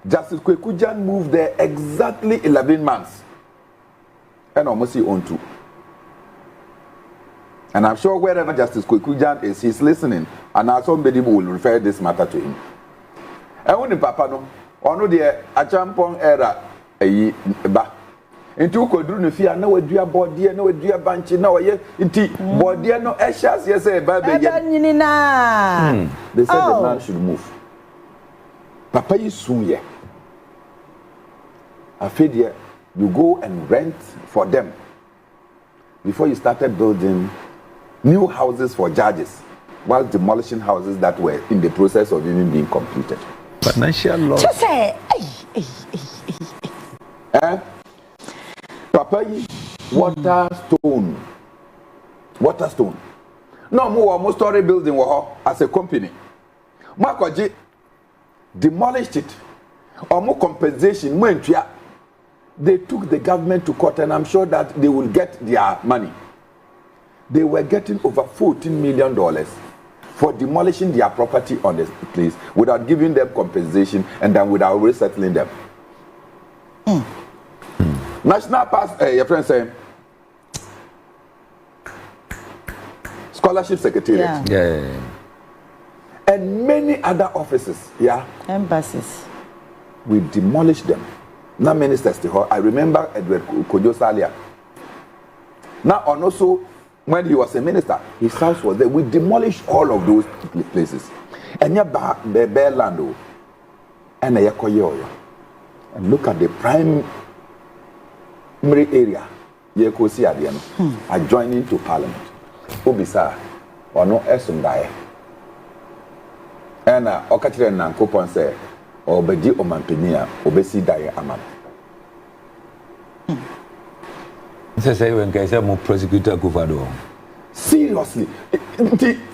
Justice Kweku Jan moved there exactly 11 months. And almost he owned 2. And I'm sure wherever Justice Kweku Jan is, he's listening. And now somebody will refer this matter to him. And when the Papa no, ono de a champon era ba. Into kodru no fia na wadua body na wadua banchi na waye nti body no eshas yes e ba be ye. They said the man should move. Papa yi soon ye. Afedia, you go and rent for them before you started building new houses for judges while demolishing houses that were in the process of even being completed. Financial law. Just say, Papa, Waterstone. No more story building as a company. Makoji demolished it. Or more compensation. They took the government to court, and I'm sure that they will get their money. They were getting over $14 million for demolishing their property on the place without giving them compensation and then without resettling them. National Pass, your friend saying, Scholarship Secretariat. Yeah. And many other offices, embassies. We demolished them. Now ministers to her. I remember Edward Kojo Salia. Now and also when he was a minister, his house was there. We demolished all of those places. And you bare land and and look at the primary area. Adjoining to Parliament. Obisa or no Esundai. And Okachire Nankopon say Obedi Omampenia, Obesi Daya Amam. Say when guys are more prosecutor Akufo-Addo. Seriously.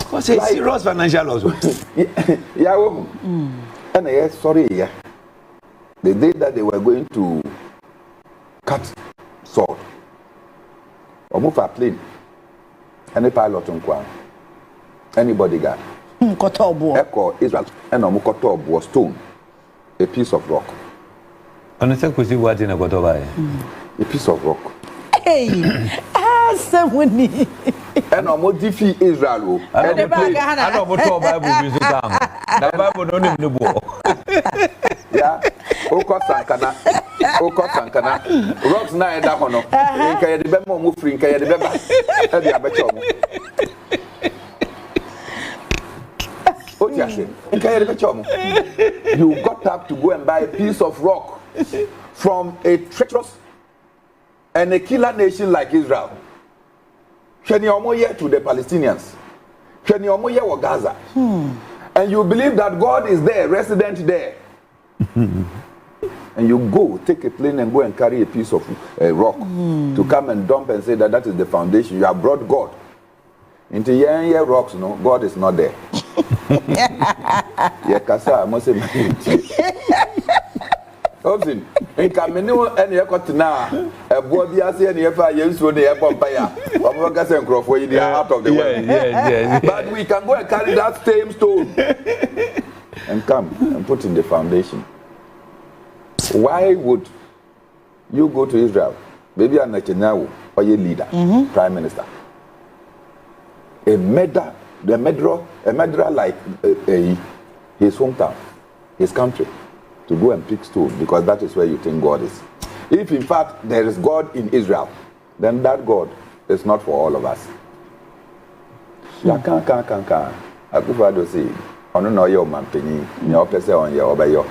What's a serious financial loss? And sorry, the day that they were going to cut sword or move a plane, any pilot on Kwan, any bodyguard, Echo Israel, and Omukotob was stone, a piece of rock. And it's a question what in a Kotoba. A piece of rock. Hey, someone. And Omodifi Israel. I don't know Bible music. The Bible don't even know. Yeah, Oko Sankana. Rocks na eda hono. Nka ye de be mo free nka ye de be ba. E de abeche omo. O ti ase. Nka ye de beche omo. You got up to go and buy a piece of rock from a treacherous and a killer nation like Israel. Sheni omo ye to the Palestinians. Sheni omo ye wa Gaza. And you believe that God is there, resident there. And you go, take a plane and go and carry a piece of rock to come and dump and say that is the foundation. You have brought God. Into your rocks, no, God is not there. Obviously, in Camino and Yakotina, a boy, the ASEAN, yes, when the airport payer, or Gassan Crawford, they are out of the way. Yes. But we can go and carry that same stone and come and put in the foundation. Why would you go to Israel? Maybe a Netanyahu or your leader, prime minister. A murderer like his hometown, his country, to go and pick stone because that is where you think God is. If in fact there is God in Israel, then that God is not for all of us. Akufo-Addo say, "Ono no ye omanpanyin, nya opese on ye obeyo.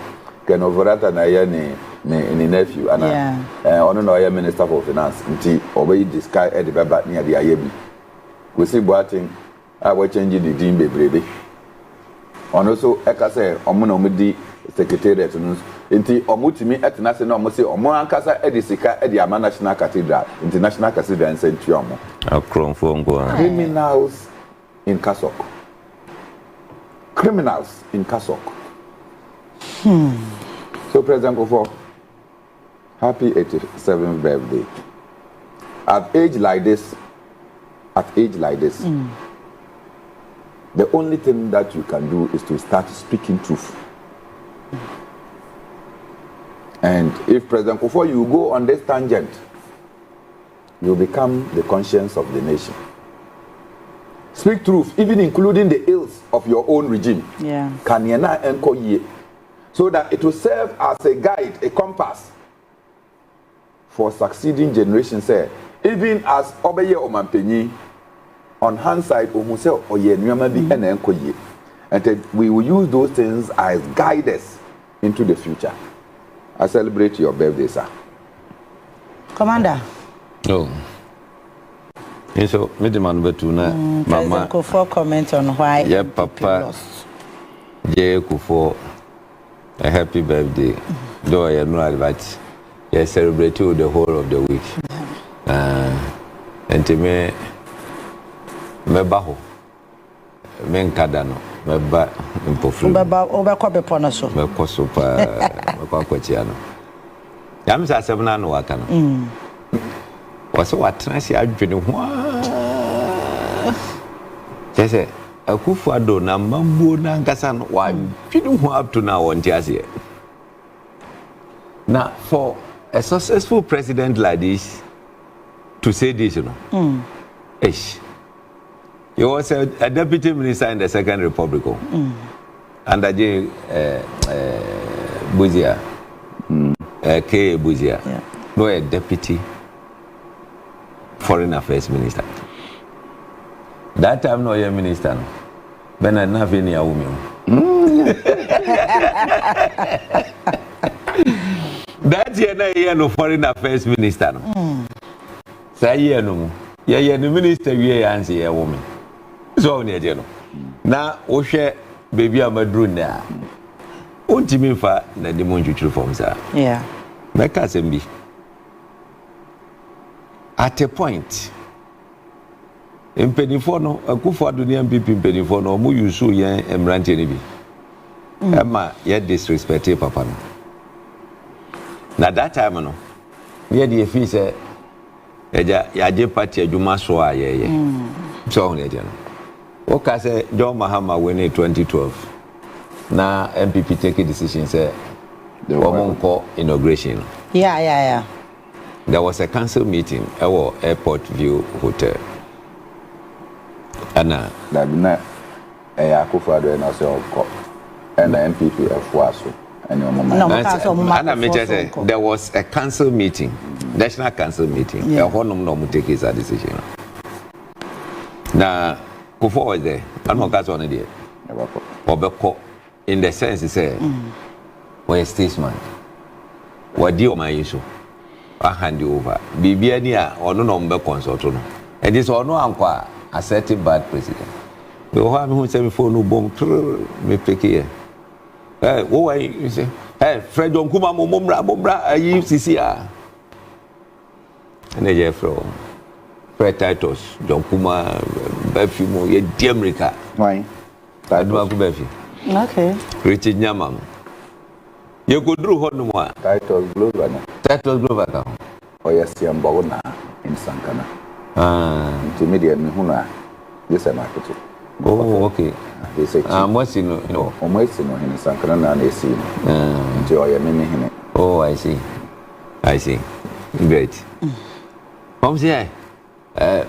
Ken overata na ye ni nephew ana ono no ye minister for finance. Nti obeyi disguise e de beba ni ade ayebi. We see Boating we change the din bebrebe. Ono so eka say omo na omudi secretariat no nti omutimi etena se na omo say omo ankasa e de sika e de ama national cathedral international cathedral en senti omo akronfo ngo criminals in Kasok. Criminals in Kasok. So President Akufo, happy 87th birthday. At age like this, the only thing that you can do is to start speaking truth. And if President Akufo, you go on this tangent, you become the conscience of the nation. Speak truth, even including the ills of your own regime. Kanyena enko ye, so that it will serve as a guide, a compass for succeeding generations. Say, even as obeye omanpenyi, on hand side omuse oye nyama bi ena enko ye, and we will use those things as guiders into the future. I celebrate your birthday, sir. Commander. Oh. And so, Midiman Betuna, Mama, Akufo comment on why. Yeah, Papa, J. Akufo, a happy birthday. Though I am not but you celebrate you the whole of the week. And to me, Mebaho, Menkadano, Meba, Impofu, Obercobe Ponaso, Mecosopa, Mecotiano. Yamsa Seven Wakano. Was what I say, I've been yes, Akufo-Addo na mambo na nkasan wa been up to now on Tiasia. Now, for a successful president like this to say this, you know, he was a deputy minister in the Second Republic, under J. Buzia, K. Buzia, no, a deputy foreign affairs minister. That time, no, you're minister. When I have any woman. That year, no foreign affairs minister. Say, yeah, no. Yeah, the minister, we answer a woman. So, near now, Osha, baby, I'm a drone there. Won't you mean for the demonstration forms? Yeah. My cousin be. At a point, in Penifono, Akufo-Addo ni MPP in Penifono, mu yusu yen emranti ni bi. Emma ye disrespect papa no. Na that time no, ye dey feel say eja yaje party adwuma so a ye. So on eja no. Oka say John Mahama win in 2012. Na MPP take a decision say the woman call inauguration. Yeah. There was a council meeting at our Airport View Hotel. And that na Akufo-Addo and also and the MPP FWASO and your mama. There was a council meeting, national council meeting. A whole no take his decision. Now, Akufo was there. I'm not going to there. Obeko, in the sense, he said, we're a statesman. What do you my issue? I hand you over. Bibiania or no number consult. And this or no uncle assertive bad president. You have who say before no bomb me pick here. Hey, oh, you say, hey, Fred John Kuma Mumbra, I use CCR. And then Jeffro, Fred Titus, John Kuma, Befi, ye Diamrica. Why? I do have Befi. Okay. Richard Nyamam. You go through Honuma. Title Glover. Title Glover. Oh, yes, Yambona in Sankana. Intermediate Mihuna. Yes, I'm happy to. Oh, okay. They say, what's in almost in Sankana and they see. Enjoy your name. Oh, I see. Great. Come see,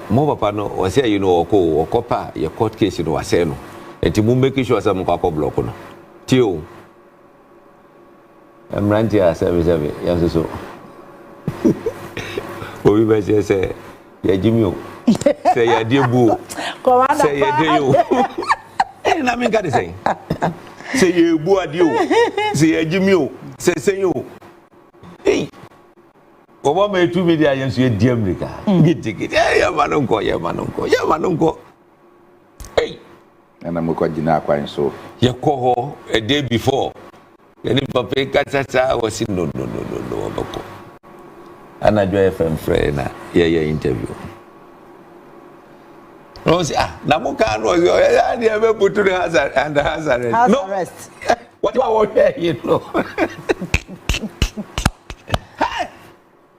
more papa no, or say, or copper, your court case, I say no. And to make sure some copper block on. Tio. I'm ranting as service, yes, so. We may say, yeah, Jimmy, say, yeah, dear boo, say, yeah, dear you. And I mean, got to say, you, boo, adieu, say, yeah, Jimmy, say, you. Hey, what may 2 media against you, dear America? Get it, yeah, manunko. Hey, and I'm going to so. You call a day before. Any papa Katata was in no. And I do FM friend, interview. Rose, Namukan was your idea put to the hazard and the hazard. House arrest. What do I want here,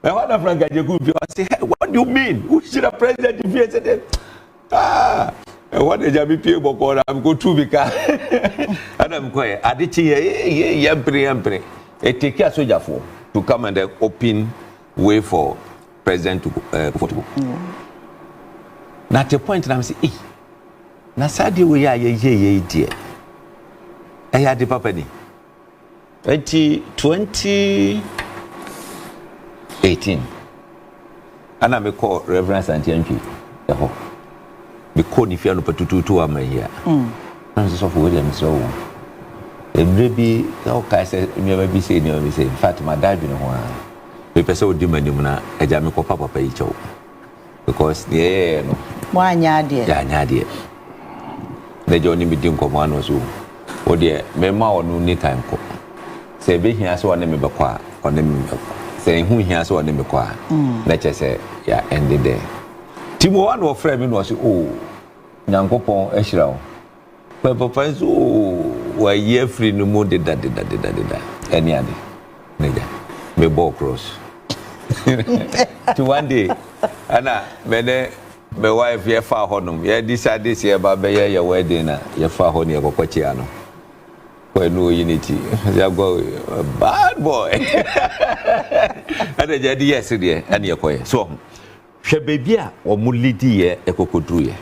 My father Frank Ajagu, I say, what do you mean? Who should a president if you said what the Jabby people I'm going to because and I'm quiet. I did yempre. It take care soldier for to come and open way for president to Akufo-Addo. Now at the point I'm saying, na sadi we ye dear. I had the papa ni 2018 and I call Reverend Santianchi the whole because if you are not to am here. I'm so for William so. Maybe okay say me say in fact my dad be no one. Me person would demand him na eja me ko papa icho. Because yeah no. Mo anya de. Ya anya de. The journey be dim ko no so. O de me ma onu ni kan ko. Say be hia so na me be kwa ona me. Say hu hia so na me kwa. Na che say ya end there. Timo one of friend me no say oh Nyankopon ehira wo. Papa so wa ye free no mo de da. Any ade. Nega. Me ball cross. To one day ana me wife ye fa honum. Ye decide this year ba be ye wedding na ye fa ho ne ye kokochi ano. Ko no unity. They go bad boy. Ana jadi yes there ana ye koye. So hwe baby a o mu lidi ye ekokodru ye.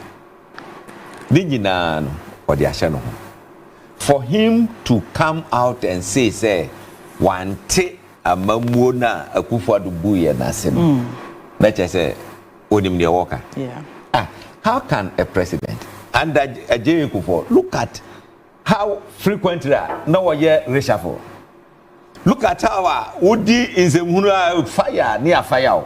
No, for him to come out and say, one take a mamuna Akufo-Addo buye na sem. Let's just say, Onim de Walker. Yeah. How can a president and a Akufo look at how frequently now year reshuffle? Look at how Udi is a fire near fire.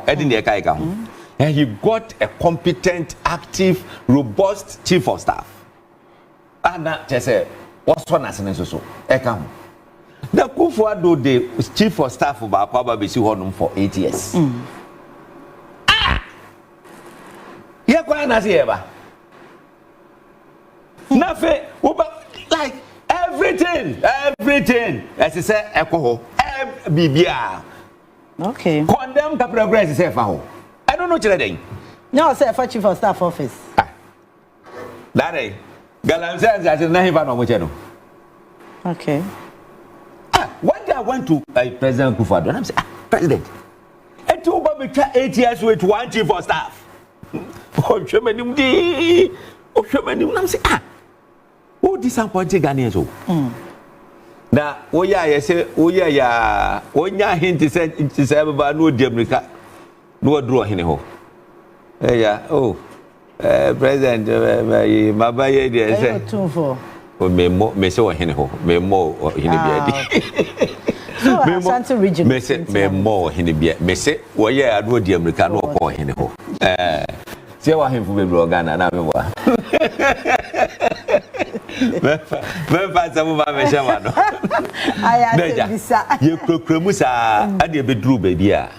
And he got a competent, active, robust chief of staff. And that just say, what's one as an so? Ekam. The Akufo-Addo, the chief of staff of Akwa Bisi Honum for 8 years. Yeah, quite as ever. Nothing, like everything. As I say, alcohol, BBR. Okay. Condemn the progress, say, I don't know what you're doing. No, sir, for chief of staff office. That day, Galam says I didn't even know what you know. Okay. One day I went to President Akufo-Addo and I'm saying, President, and two baby 8 years with one chief of staff. I'm saying, oh, disappointing Ghanaians. Now, oh yeah, I say, oh yeah, hint to say about no America. No draw him ho. Yeah, oh, President, my baby, dear, for. Me so him ho, me more him So, Santa region. Me say, me more him be. Me say, oh yeah, I do the American no call him ho. See what him for me Ghana na me wa. Me fa some ma me shama no. Aya bisa. Ye krokremu sa ade be duru baby a.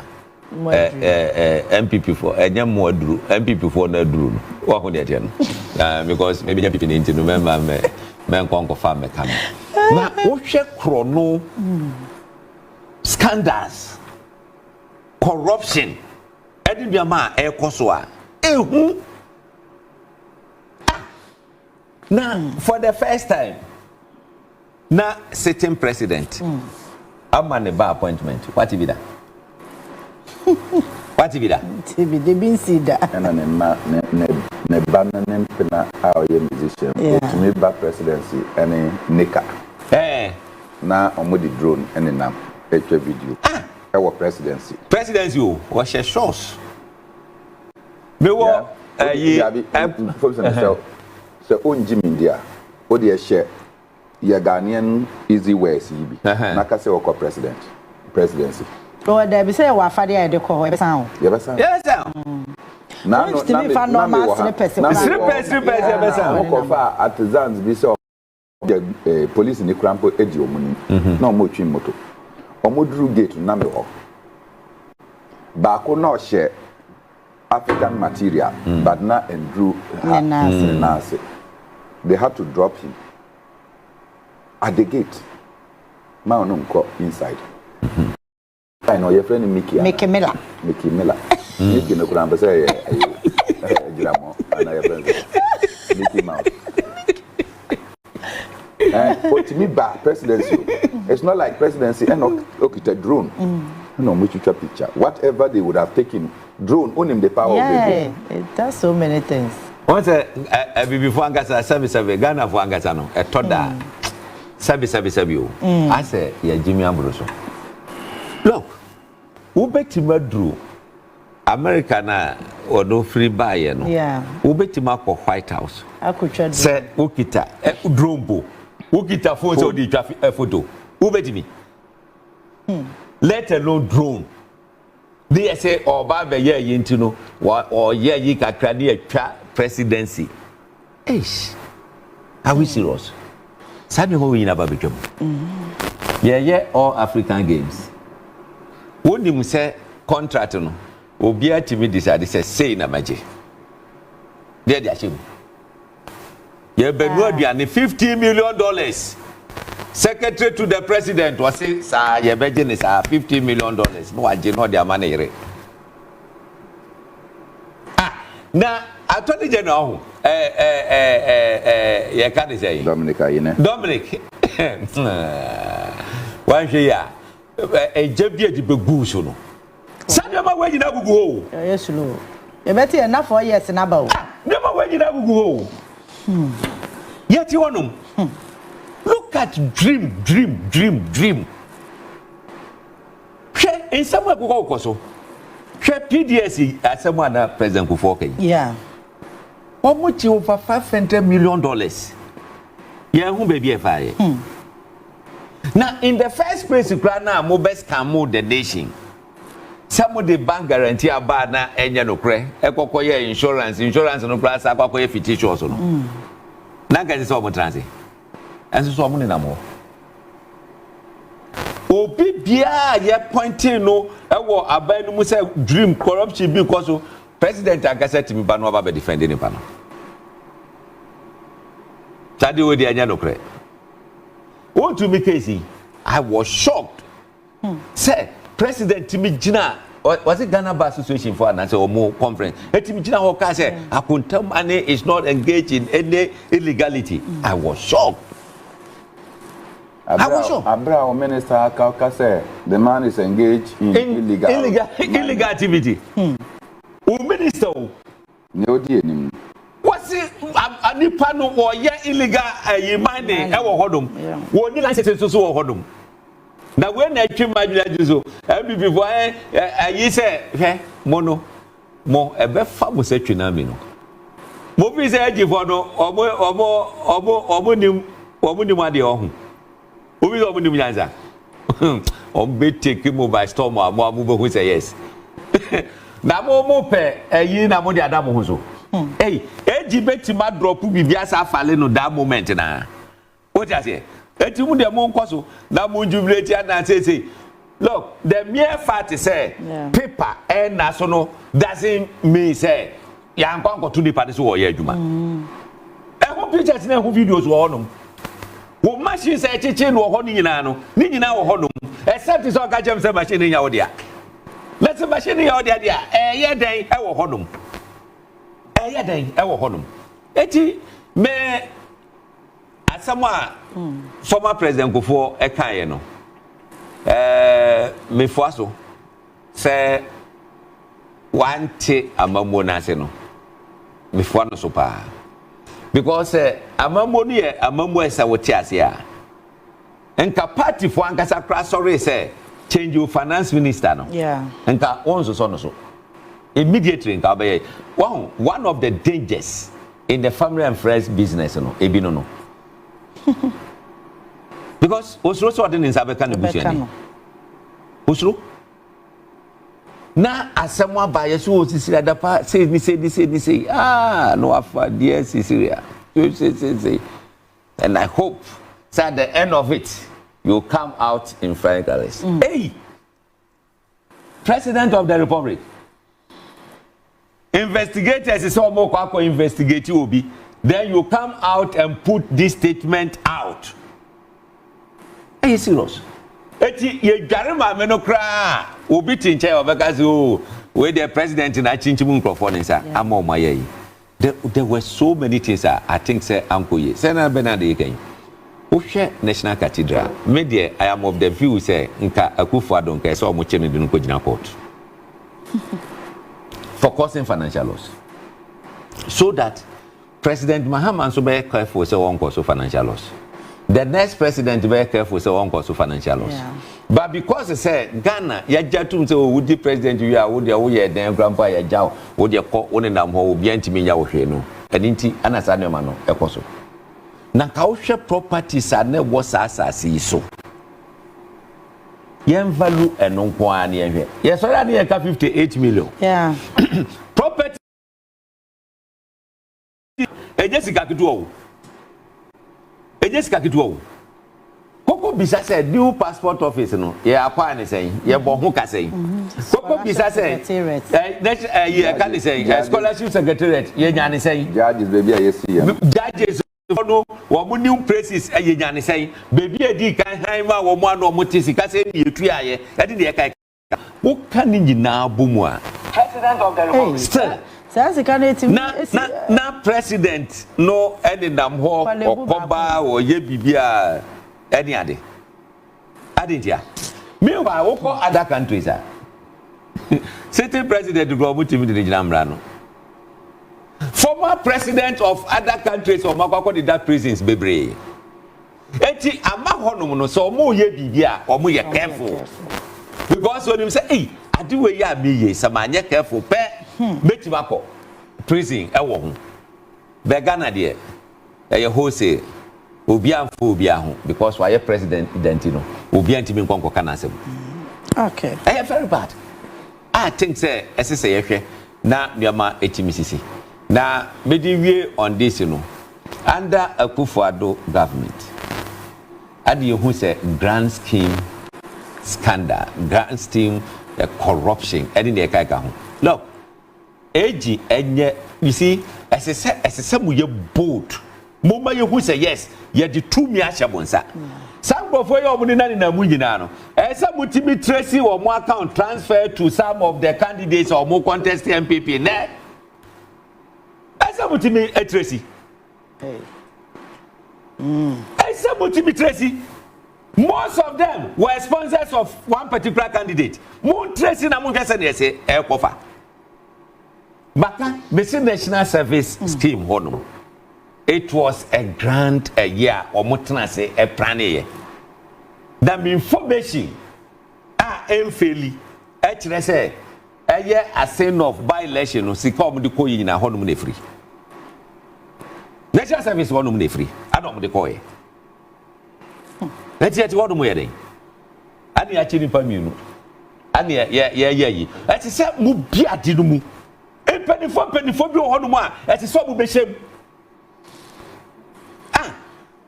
MPP for more drew MPP for no drew. What would you because maybe MPP need to remember me conquer farm come. Now, what check chrono scandals, corruption, Edibiyama Ekoswa. Ehu. Now, for the first time, now sitting president, I'm on the bar appointment. What if that? What if that? TV, they been see that. And ne banana pena our musician. To me, bar presidency any nika. Eh. Now I'm with the drone and then I'm video. Our presidency. Presidency, what's your shows? Me wo so on Jimmy India, what they share your Ghanaian easy ways yibi. Naka say oko presidency. Oh, there be say wa fade e de ko e sound. Yes, sir. Na no slippers e sound. Oko fa artisans be say police ni krampo edi omuni. Na omo twi moto. Omo dru gate na me ho. Ba ko na share African material, but not and drew Nasi. They had to drop him at the gate. My uncle inside. I know your friend Mickey Miller. Mickey no could say Mickey Mouse. But to me, back presidency. It's not like presidency and okay, a drone. No, which picture. Whatever they would have taken, drone on him the power of the drone. It does so many things. Once before Angasa service Ghana for Angasa no, a toda service I say, yeah, Jimmy Ambroso. Look, who bet him drew America na or no free buy no. Yeah. Who bet him up for White House? I could try. Say, Ukita, drone bo. Ukita phone so the traffic photo. Who bet me? Let alone drone. They say, or Baba ye yintino, or ye yi kakrani presidency. Eish. Are we serious? Sabi ho we never become. Yeah, all African games. When you say contract no, obi atimi decide say na maje. There they achieve. Yeah, Benua Diane $50 million. Secretary to the president was saying, sir, your budget is $50 million. No, I did not their money. Now, Attorney General, you can't say Dominic. One year, a JB the Begusono. Sanama, where you never go. Yes, no. You bet you enough for years and about. Never where you never go. Yet you want them. Look at dream. In somewhere go also. PDS as someone President Akufo-Addo. Yeah. How much over $500 million? Yeah, who baby fire. Now, in the first place, now Mobes can move the nation. Some of the bank guarantee about na enya no kre. Ekokoye insurance no plus akokoye fitish also no. Na ga se omo transit. Enso so omo ni na mo. Obi bia ye pointing no ewo aban no mu say dream corruption because so president agasa timi ba no aba be defending pa no. Tadi we di enya no kre. Won to me case I was shocked. Say President Timi Jina, was it Ghana Bar Association for an answer or more conference? Timi Jina Hoka said, Akunta money is not engaged in any illegality. I was shocked. Abra Minister Akauka said the man is engaged in illegal activity. Who minister? No, dear. What's it? A nipano or illegal mining? Ever hodum. What did I say to so hodum? Now when I came my so before I say mono mo ebe famu se twina mi no mo bi se agifo no omo nim ade ohun obi so omo nim nyanza be take mo by storm mo be say yes na mo pe ayi na mo de adam ho so hey eji beti ma drop bibia sa fale no that moment na what you say etimu de mo nkoso na mo jubilate and say look the mere fact is say paper and national doesn't mean say ya nko to the party so wo ye adwuma ho pictures na ho videos wo no wo machine say chichi no ho ni nyina no ni nyina wo ho no except is all catch some machine in your dear. Let's a machine in your dear. Yeah, day, I will hold them. Yeah, day, I will hold them. Eti, me, as someone, former President Akufo Addo, me foaso, say, one tea a mamona seno. Me foano so pa. Because amambo ni amambo esa wote asia. Enka party for ankasa kra sorry say change your finance minister no. Yeah. Enka onzo so no so. Immediately enka be one of the dangers in the family and friends business no ebi no. Because osuro so odin nsa be kan busu osuro na asemwa ba yesu osisi adapa say ni no afa dear Sisiria say and I hope so at the end of it you come out in flying colors. Hey, President of the Republic, investigators is all more investigate you be then you come out and put this statement out. Are you serious? Eti ye jarima menokra obi tinche obekazi o we the president na chinchimu microphone nsa ama my ye. There were so many things I think say uncle ye. Say na Bernard Eken. Ohwe National Cathedral. Me there I am of the view say nka Akufo-Addo nka so omo chene dinu ko jina court. For causing financial loss. So that President Mahama so be careful say won cause financial loss. The next president very careful say one cause financial loss. Yeah. But because they say Ghana, ya jatum say would the president you are would the then grandpa ya jaw would the call one nam ho obi antimi ya wo hwe no. Edinti anasa no ma no ekoso. Na ka wo hwe properties a na wo asase so. Yen value eno nko an ye hwe. Yes, so that ye ka 58 million. Yeah. Property Jessica Kitu Jessica Kitu Koko bisa say new passport office no ye akwa ne say ye bo ho ka say Koko bisa say next ye ka ne say scholarship secretariat ye nya ne say judges baby I see ya judges no wo mo new places ye nya ne say baby edi kan han ma wo mo ano mo ti sika say ye tu aye e de ye ka wo ka ni nyina bomu a President of the Republic. na president no any nam ho okoba o ye bibia any ade dia meanwhile we call other countries sitting president go mutimi de jinamra no former president of other countries o makwakọ de that prisons bebre eti ama honum no so mo ye bibia o mo ye careful because when him say hey ade we ya me ye samanye careful pe metimako prison ewo ho be Ghana de e wholesale obi amfo obi aho because why president no obi antimi nkonko kana asem okay very bad. I think say esse ye hwe na biama etimi sisi na medi wie on this under Akufo-Addo government ade who say grand scheme scandal grand scheme corruption any dey kai ka ho look eji enye you see ese mu ye bold moma ye who say yes ye di tumi ahye bonsa sankrofo ye omuni nani na mu nyina no ese mutimi tracy wo mo account transfer to some of the candidates or mo contest MPP ne ese mutimi tracy ese mutimi tracy most of them were sponsors of one particular candidate mo tracy na mo kese ne ese e kofa Baka, the National Service Scheme, hono. It was a grant a year or mutna say a plan. The information fairly. Actually, say a year a sin of by-election or see come the coin in a honum free. National Service honum free. I don't the coin. Let's get what wedding. I need a chili pamu. I need yeah. Let's say Mubia didumu. Penny for be on one as a sub be shame.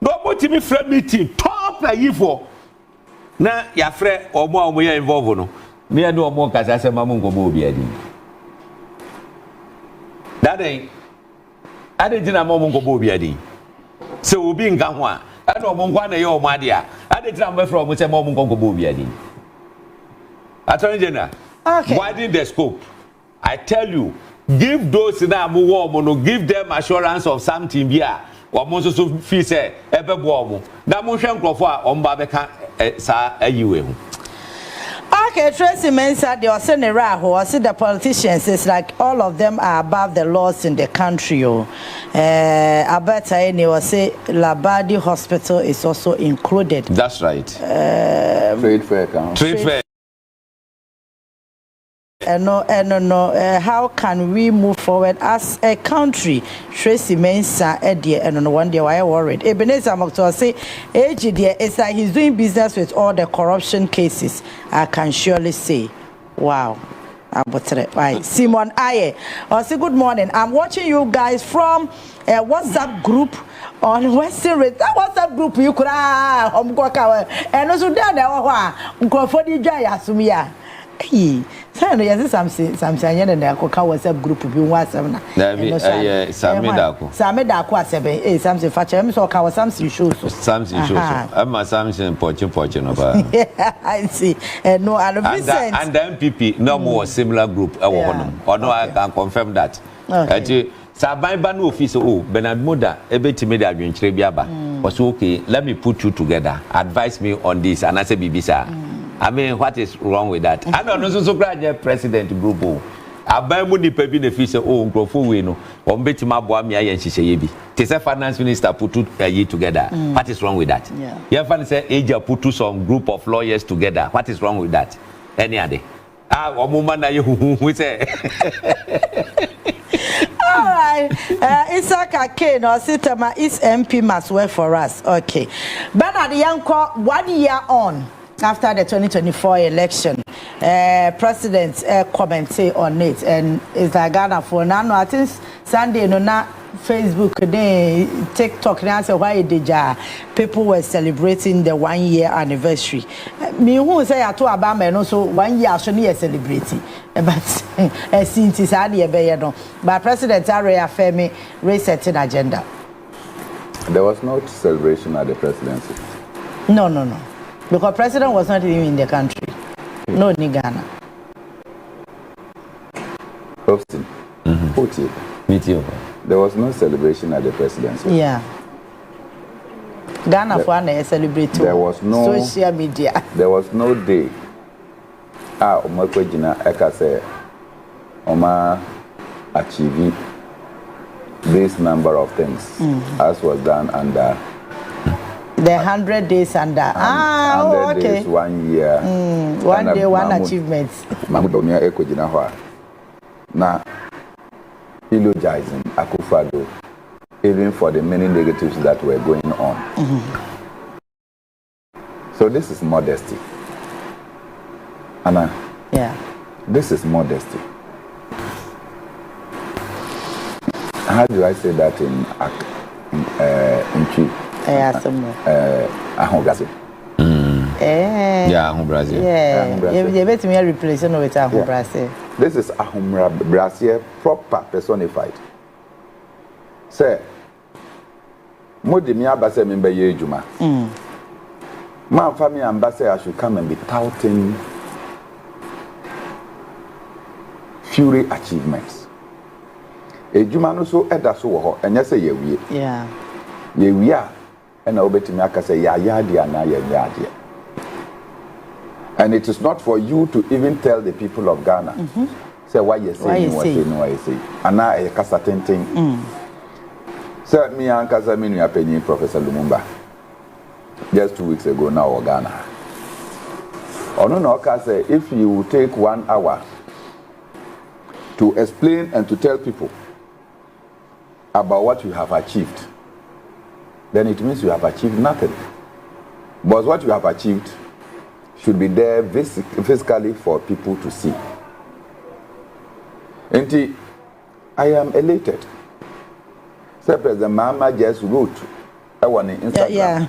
No more to me friend meeting top a year for na ya friend or more we are involved no. Me no more cause I say mamungo bobi adi. That ain't I didn't know mamungo bobi adi. So we be in Ganwa. I know Mongwana yo madia. I didn't remember from say mamungo bobi adi. Attorney General. Okay. Widen the scope. I tell you, give those na mo no give them assurance of something bia. Or mo so feel say ebe bo mo. Na mo hwe nkrofo a omba beka sa ayiwe hu. Okay, Tracy Mensah, the Osenera, who I see the politicians, it's like all of them are above the laws in the country. Alberta, and was say Labadi Hospital is also included. That's right. Trade fair account. Trade fair. No. How can we move forward as a country? Tracy Mensah, and one day I worried. Ebenezer Mokto say, it's like he's doing business with all the corruption cases. I can surely say, wow. Right. Simon Aye. Say good morning. I'm watching you guys from a WhatsApp group on Western Red. That WhatsApp group you could and also down there. For the Jaya Sumia. Hey, so yes, something and I could WhatsApp group be WhatsApp now. Same Dako asebe. Something facha. So kawa something shows. Something shows. I'm something poaching over. Yeah, I see. No, and the MPP no more similar group. Or no, I can confirm that. Okay. Sabai Banu office Bernard Muda ebetime da adwenkyere biaba. Was okay. Let me put you together. Advise me on this and I say bibisa. I mean, what is wrong with that? I don't know, so glad president group. Abai mu nipa bi na fi say nkrofo we no. On beti maboa me ayen hihye bi. Te say finance minister put you together. What is wrong with that? Yeah. Fan say Asia put some group of lawyers together. What is wrong with that? Any other? Omuma na you we say. All right. Isaka Kane or Sitama is MP must work for us. Okay. Bernard Yanko 1 year on. After the 2024 election, president commented on it, and it's like Ghana for now. I think Sunday, no, na Facebook, TikTok, now say why did people were celebrating the 1 year anniversary. Me who say I told Obama also 1 year should be celebrating, but since it's already a no. But President Araya Femi resetting agenda. There was no celebration at the presidency. No. Because president was not even in the country. No, in Ghana. Austin. There was no celebration at the presidency. Yeah. Ghana for a celebrate. There was no social media. There was no day. Omakwejina eka say Oma achieve this number of things as was done under the 100 days under 100 okay. days 1 year. 1 day, one achievement. Mamudomia ekojina hwa. Na eulogizing Akufo-Addo even for the many negatives that were going on. So this is modesty. Anna. Yeah. This is modesty. How do I say that in Twi? Ahombrase. Yeah, Ahombrase. Yeah, you bet me replace no with Ahombrase. This is Ahombrase proper personified. Say, Modi mi abase mi be ye ejuma. Man family ambassador I should come and be touting fury achievements. Ejuma no so eda so wo ho enye say ye wie. Yeah. Ye wie a na obetimi aka say ya dia na ya dia. And it is not for you to even tell the people of Ghana. Say why you say why you say. Ana e kasa tenten. Say me ankaza me nua panyin Professor Lumumba. Just 2 weeks ago now Ghana. Ono no ka say if you take 1 hour to explain and to tell people about what you have achieved, then it means you have achieved nothing. But what you have achieved should be there physically for people to see. And I am elated. Say President Mama just wrote on Instagram. Yeah.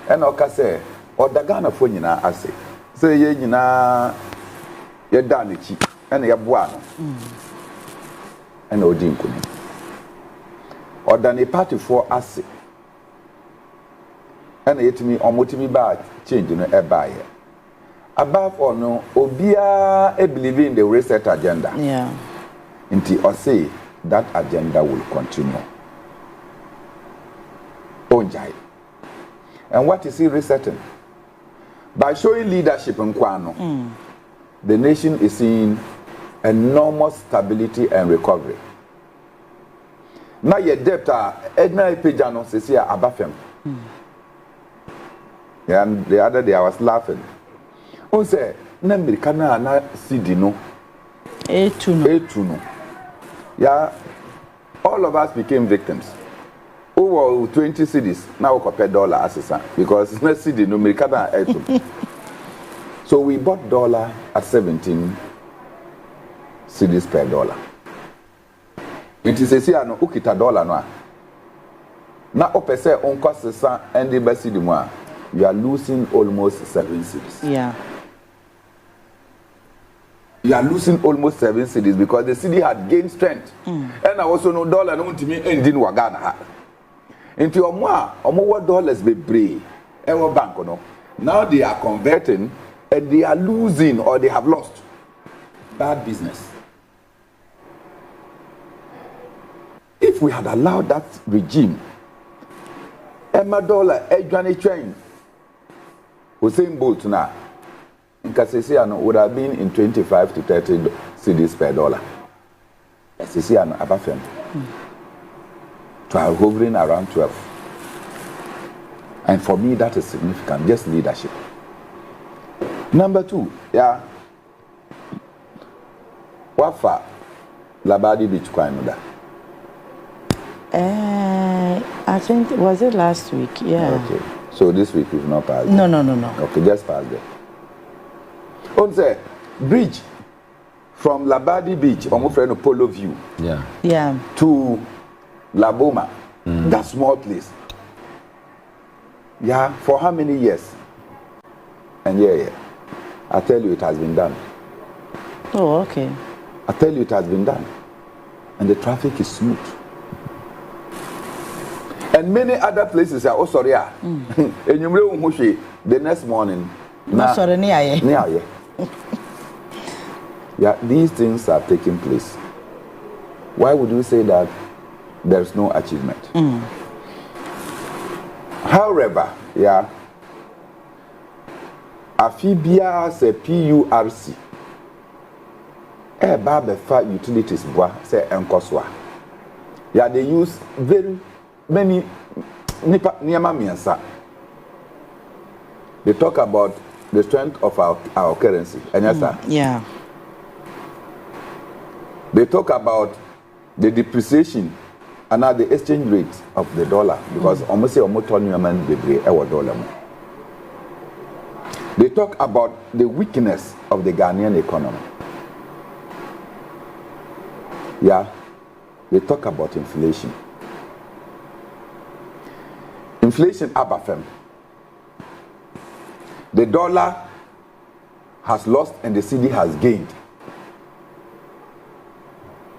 And Oka say, or the Ghana for nyina ase. Say ye nyina ye danichi and ye buano. And Odin kuni. Or than a party for ase. And yet me omotimi ba change no e ba here. above all no obia believe in the reset agenda. Yeah. Until I say that agenda will continue. Onjai. And what is he resetting? By showing leadership in Kwano, the nation is seeing enormous stability and recovery. Now your debt Edna Pejano says here abafem. Yeah, and the other day I was laughing. On say, Namirikana na Sidino. Etuno. Yeah, all of us became victims. Over 20 cities now we compare dollar assistant because it's not city no Americana etuno. So we bought dollar at 17 cedis per dollar. It is a say no ukita dollar no. Na opese on cost and the best cedi mo, you are losing almost 7 cedis. Yeah. You are losing almost 7 cedis because the city had gained strength. And I also know dollar no to me ending wagana. Into omo dollars be brave. Ewo bank no. Now they are converting and they are losing or they have lost. Bad business. If we had allowed that regime, Emma dollar, Edwani train, Hussein Bolt now, in Kasesiano would have been in 25 to 30 cedis per dollar. Kasesiano abafem. To have hovering around 12. And for me, that is significant, just leadership. Number 2, yeah. Wafa Labadi Beach Kwanoda. I think, was it last week? Yeah. Okay. So this week we've not passed. No. Okay, just pass there. On the bridge from Labadi Beach, almost friend of Polo View. Yeah. To La Boma, that small place. Yeah, for how many years? And yeah. I tell you it has been done. Oh, okay. I tell you it has been done. And the traffic is smooth. And many other places are also there. The next morning. Yeah, these things are taking place. Why would you say that there's no achievement? However, yeah, Afibia say PURC. Babefa utilities say enkoswa. Yeah, they use very many niyama miensa. They talk about the strength of our currency. Yeah. They talk about the depreciation and now the exchange rate of the dollar because almost dollar. They talk about the weakness of the Ghanaian economy. Yeah. They talk about inflation. Inflation abafem. The dollar has lost and the cedi has gained.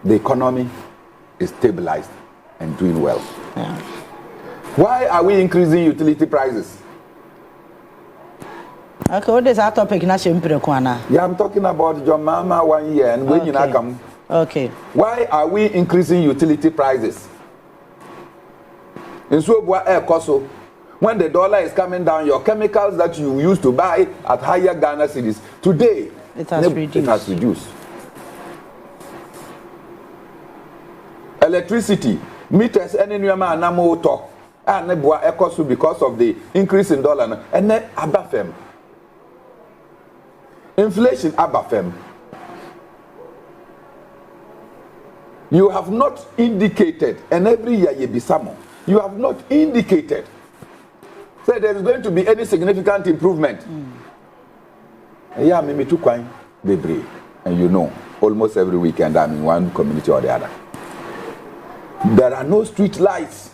The economy is stabilized and doing well. Yeah. Why are we increasing utility prices? Okay, what is our topic? Yeah, I'm talking about your mama 1 year and when you not come. Okay. Why are we increasing utility prices? In Swabwa Air Koso, when the dollar is coming down, your chemicals that you used to buy at higher Ghana cities, today it has reduced. Electricity, meters, any new man, Namo talk, and Nebua Ecosu because of the increase in dollar, and then Abafem. Inflation Abafem. You have not indicated, and every year you be some. You have not indicated that there is going to be any significant improvement. Yeah, maybe too quite debris, and you know, almost every weekend I'm in one community or the other. There are no street lights.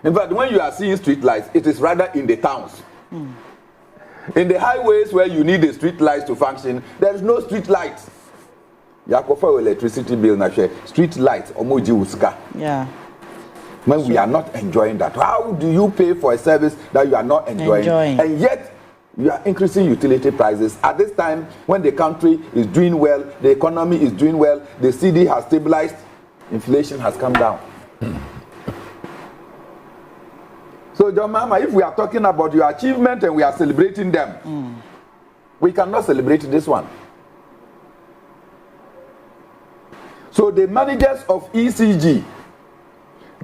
In fact, when you are seeing street lights, it is rather in the towns. In the highways where you need the street lights to function, there is no street lights. Yakofa electricity bill na share street lights omoji uska. Yeah. When we are not enjoying that, how do you pay for a service that you are not enjoying? And yet You are increasing utility prices. At this time, when the country is doing well, the economy is doing well, the CD has stabilized, inflation has come down. So, John Mama, if we are talking about your achievement and we are celebrating them, we cannot celebrate this one. So the managers of ECG,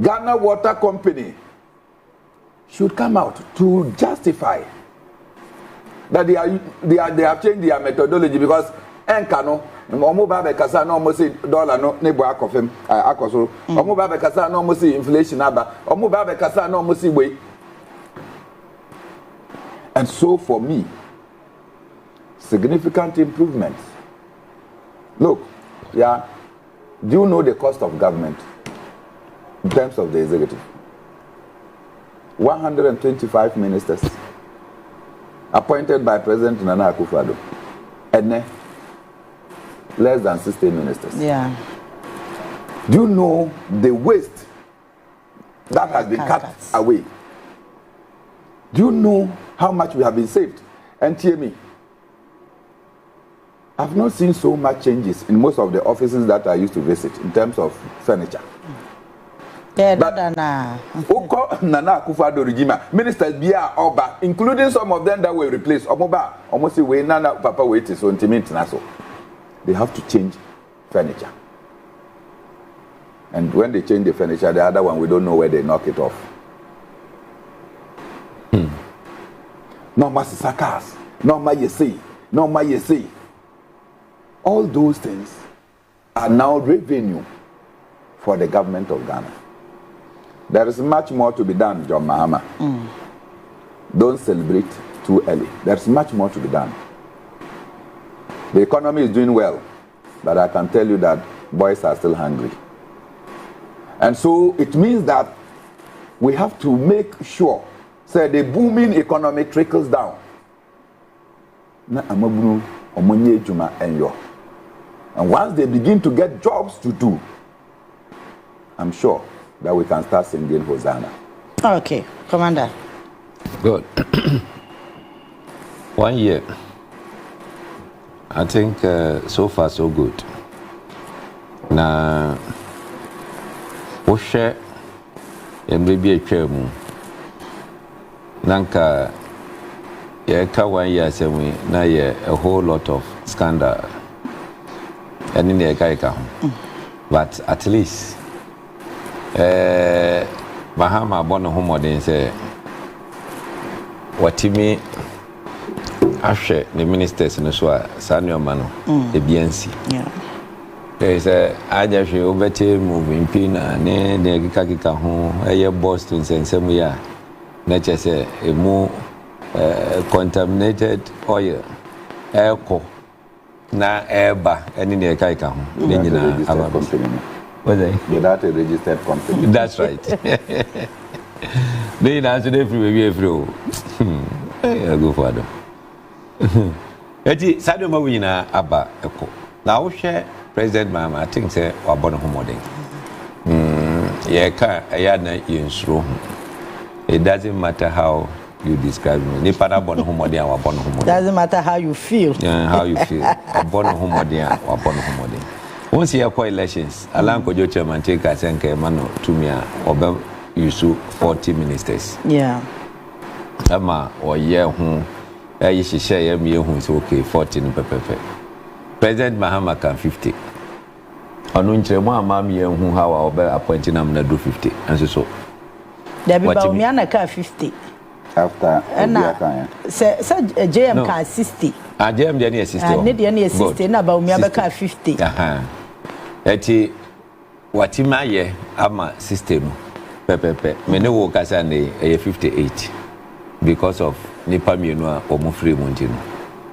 Ghana Water Company, should come out to justify that they have changed their methodology, because enkano omo ba be kasa na omo say dollar no nebo akofem akoso omo ba be kasa na omo say inflation aba omo ba be kasa na omo say we. And so for me, significant improvements. Look, yeah, do you know the cost of government in terms of the executive? 125 ministers appointed by President Nana Akufo-Addo, and less than 60 ministers. Yeah. Do you know the waste that has been cut away? Do you know how much we have been saved? And hear me, I've not seen so much changes in most of the offices that I used to visit in terms of furniture. Yeah, but Nana Akufo-Addo regime, ministers Bia Oba, including some of them that were replaced, Omoba, almost way Nana Papa waited so intimate naso. They have to change furniture. And when they change the furniture, the other one we don't know where they knock it off. No more sakas, no more yesi, no more yesi. All those things are now revenue for the government of Ghana. There is much more to be done, John Mahama. Don't celebrate too early. There's much more to be done. The economy is doing well, but I can tell you that boys are still hungry. And so it means that we have to make sure that the booming economy trickles down. And once they begin to get jobs to do, I'm sure that we can start singing Hosanna. Okay, Commander. Good. 1 year. I think so far so good. Now, we share and maybe a chair. Nanka, yeah, 1 year, say we now a whole lot of scandal. And in the Kaika. But at least, Mahama Bono Homodin say, what me Ashe, the ministers in the Swa, Sanyo Mano, the BNC. Yeah. There is a Ajashi Obete moving Pina, ne the Kakika home, a Boston, and some year. Nature say a more contaminated oil, airco, na airba, and in the Kaika home. Without a registered company. That's right. They answer every Akufo-Addo. Eti Sadio Mawina Abba Eko. Now share President Mahama, I think say Wabono Homoding. It doesn't matter how you describe me. Doesn't matter how you feel. Yeah, how you feel. Wabono Homoding. Once you have elections, Alan Kojo Chairman take a senke mano to me or use 40 ministers. Yeah. Ama or year whom I share me who is okay 14 perfect. President Mahama can 50. Onunche one mammy who how I'll appointing them to do 50 and so. There be Baumiana can 50. After JM can 60. JM the 60. I need the 60 na Baumiana can 50. Eti watima ye ama system pepepe mene wo kasa ne 58 because of nipa mienu a omo free montino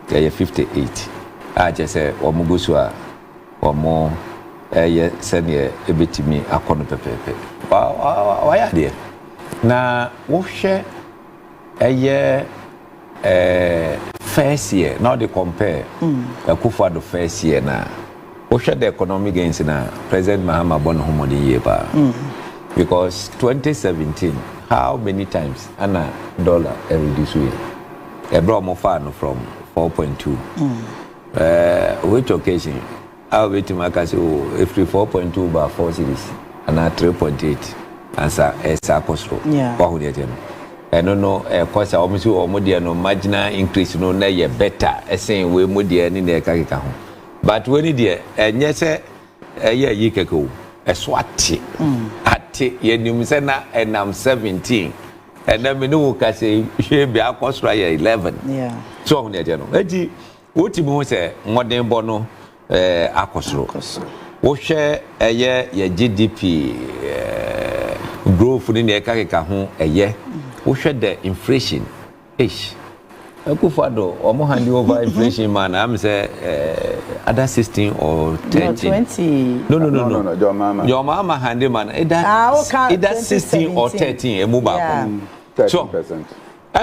ye 58 a je se omo gusu a omo ye sene ebetimi akono pepepe wa ya de na wo hwe first year now they compare Akufo-Addo first year na we share the economic gains in President Mahama Bono Homodi Yeba. Because 2017, how many times Anna dollar reduced way? a brought more far from 4.2. Which occasion? I'll be to my castle if 4.2 by 4 cities and at 3.8 answer a cost. Yeah. I don't know, of course, I almost or no marginal increase, no, nay, better, a saying we would dear in the Kakaka. But when it dear, and yes, a year yikako, a swati, at Yenumisena, and I'm 17. And then we know, Cassie, she'll be our cost 11. Yeah. So, on the general. What you say, modern bono, Akosro. What share a year, your GDP growth in the Kakaka home a year? What share the inflation? Ish. Akufo-Addo, or more hand over inflation, man. I'm say other 16 or 13. 20. No, Your mama handy man. Either 16 or 13. A move back. 30%.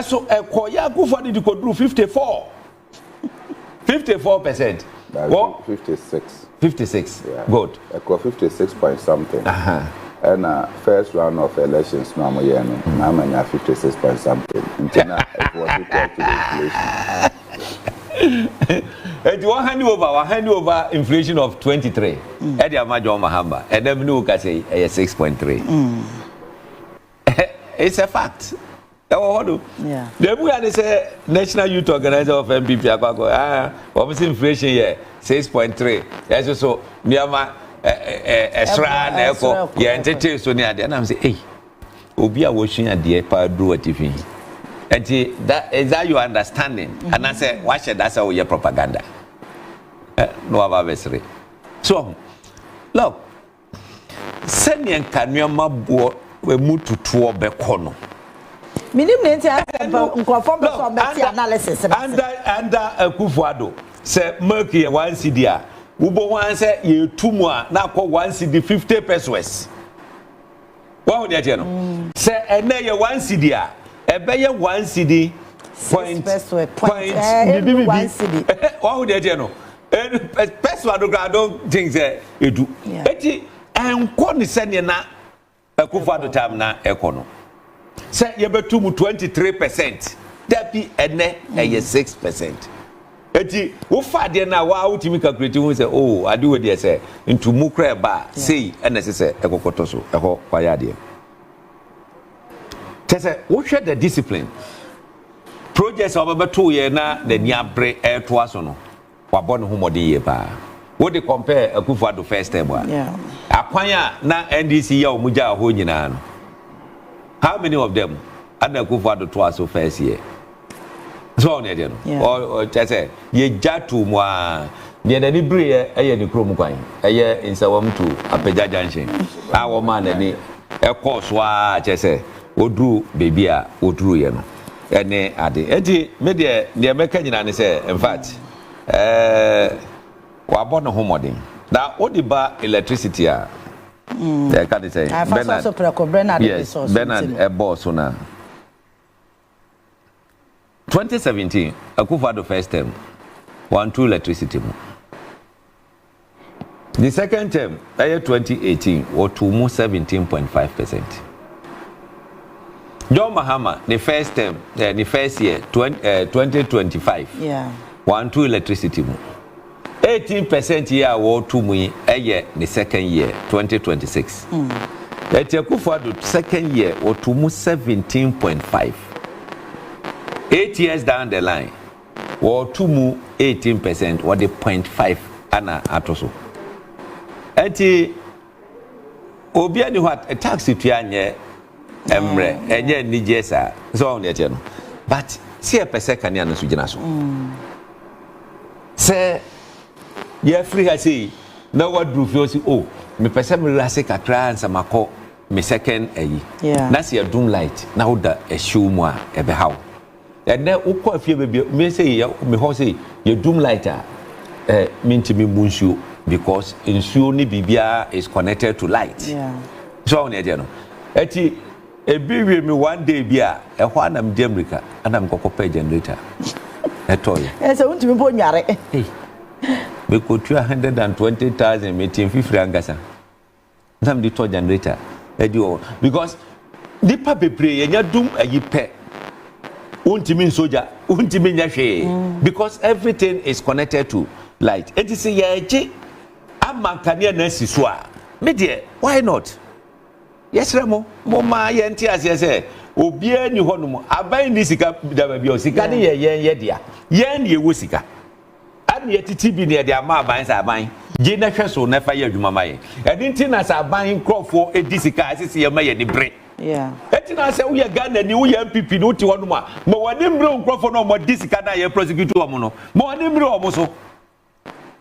So a Koya Akufo-Addo could do 54. 54%. What? 56. 56. Yeah. Good. I call 56 point something. And first round of elections, now I'm 56 point something. Until now, it was equal to inflation. And you want hand over inflation of 23. Eddie Amajo Mahamba. And then you can say 6.3. It's a fact. Yeah. The boy say National Youth Organizer of MPP obviously inflation here 6.3. Yes, so Niama extra echo yeah entertain so near there and I'm say hey obi a washing at the pa do at TV. And that is that your understanding. And I say why should that's how your propaganda. No abavesre. So look send yen kanwa bo we mutu to obekono. Minim nti nkrofo be so beti analysis under Akufo-Addo say merky one CD a ubo wan say ye tumu a na akọ 1 CD 50 pesos. Wa dey tie no say ene ye 1 CD a ebe ye 1 CD point 1 CD. Wa dey tie no peso I don't think say edu eti enko ni se ne na Akufo-Addo time na ekono say you betu 23%. That be ene 6%. Eti wo fa de na wa utimi calculate who say oh I do we dey say into mukra ba say ene say ekokoto so eho kwaya de. Say wo hwe the discipline. Projects of betu ye na the niabre to aso no. Wa bon ho mode ye ba. Wo dey compare Akufo-Addo first time wa. Yeah. Akwanya na NDC ya omuja ho nyina no. How many of them and Akufo-Addo to us first year? So on the or just say ye jatu moi the delivery a ni chrome coin a year in Sawam to Apeja Junction. Our man any a course wa just say Odru baby a Odru yeno. Any adi eti media the American and say in fact wa born homoding. Now what the bar electricity are they can say Bernard yes Bernard a boss now 2017 Akufo-Addo first term 1-2 electricity the second term 2018 or 17.5%. John Mahama the first term the first year 2025 yeah 1-2 electricity 18% year or 2 mu the second year 2026. Akufo-Addo second year or 17.5. 8 years down the line or 2 mu 18% or the 0.5 ana atoso. Eti obi ani what a taxi to anye emre enye ni jesa so on the no. But see a person kan ya no so gina so. Say yeah, free I say now what do you say oh me person me rase kakra ansa mako me second ayi that's your doom light now da a show mo a ebe how and then wo ko afie be me say me ho say your doom light me ntimi munsuo because insuo ni bibia is connected to light so on e no eti ebi we me one day bia e ho anam America anam kokopa generator etoy so untimi bo nware we could 120,000 meeting 50 angasa. Some the to generator. Because the paper pray and you doom a yipe. untimi soldier untimi nyahwe because everything is connected to light. It is ye amankania na siso a me de why not? Yes remo mo ma ye nti ase se obia ni honom aban ni sika da ba bia sika ne ye dia ye na ewo sika an ye titi bi ne de ama aban sa aban je na hweso na fa ye adwuma maye edinti na sa aban krofo edi sika asese ye maye ni bre. Yeah. Eti na se uye Ghana ni uye MPP no ti hono ma wani mbre onkrofo no mo disika na ye prosecute omo no ma wani mbre omo so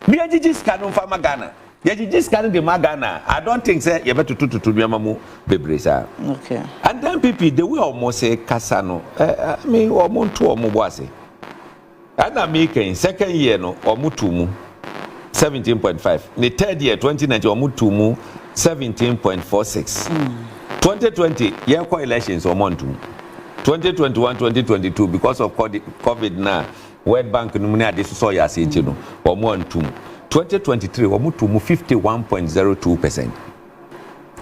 bi agigi sika no fa ma Ghana ye agigi sika no de ma Ghana. I don't think say ye beto tutu biama mu bebre sa. Okay. And then MPP the way omo say kasa no me omo nto omo bo ase ana me kan second year no omo tu mu 17.5 the third year 2019 omo tu mu 17.46 2020 year elections or month 2021 2022 because of COVID now World Bank numuni ade so ya se no or month 2023 or mutu 51.02%.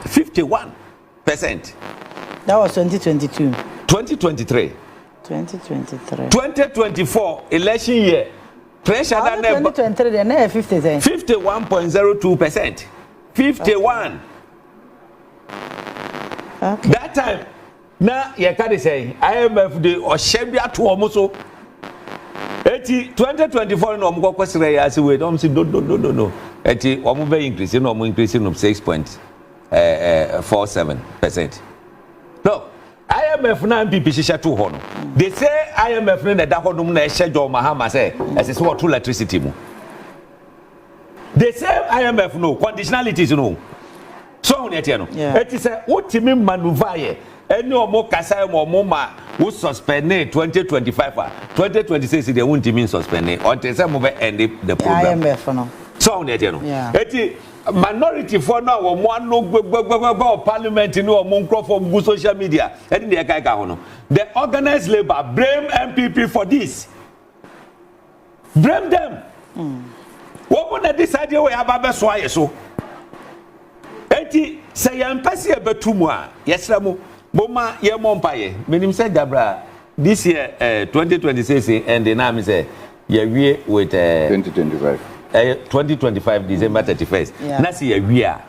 51%. That was 2022. 2023. 2024 election year pressure that 2023 then 51.02%. 51. Okay. That time, na ye can say IMF de Oshebia to almost 2024 no mo kwesere ya say we don't say no. Eti omo be increase no mo increase no 6.47%. No, IMF na MPP shisha to ho no. They say IMF na da ho no na schedule Mahama say as what to electricity mu. They say IMF no conditionalities no. So on etiano eti say wotimi maneuver ye eni omo kasa omo ma wo suspend 2025 2026 they won't mean suspend until say mo be end the program IMF no. So on etiano eti minority for now wo mo anu gbegbegbegbe parliament ni omo nkrofo go social media eni de kai ka ho no the organized labor blame MPP for this, blame them. Wo mo na decide we aba so aye so eti say yampasi ebetumu a yesramu boma ye mompaye menim say Gabra this year 2026 and the name say ye wie with 2025 December 31st na say ye wie I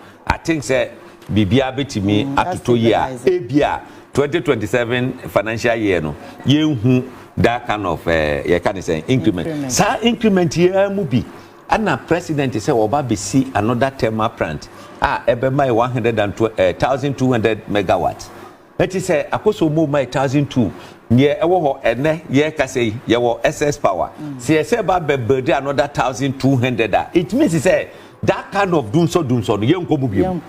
think say bibia betimi atoto year ebia 2027 financial year no ye hu that kind of ye can say increment sa increment ye mu bi ana president say oba be see another thermal plant ebe my 1,200 megawatts. Let is say akoso mo my 1,002 near ewo ho ene ye ka say ye wo excess power. Say say ba be build another 1,200. It means say that kind of doom so no ye nkomu biem.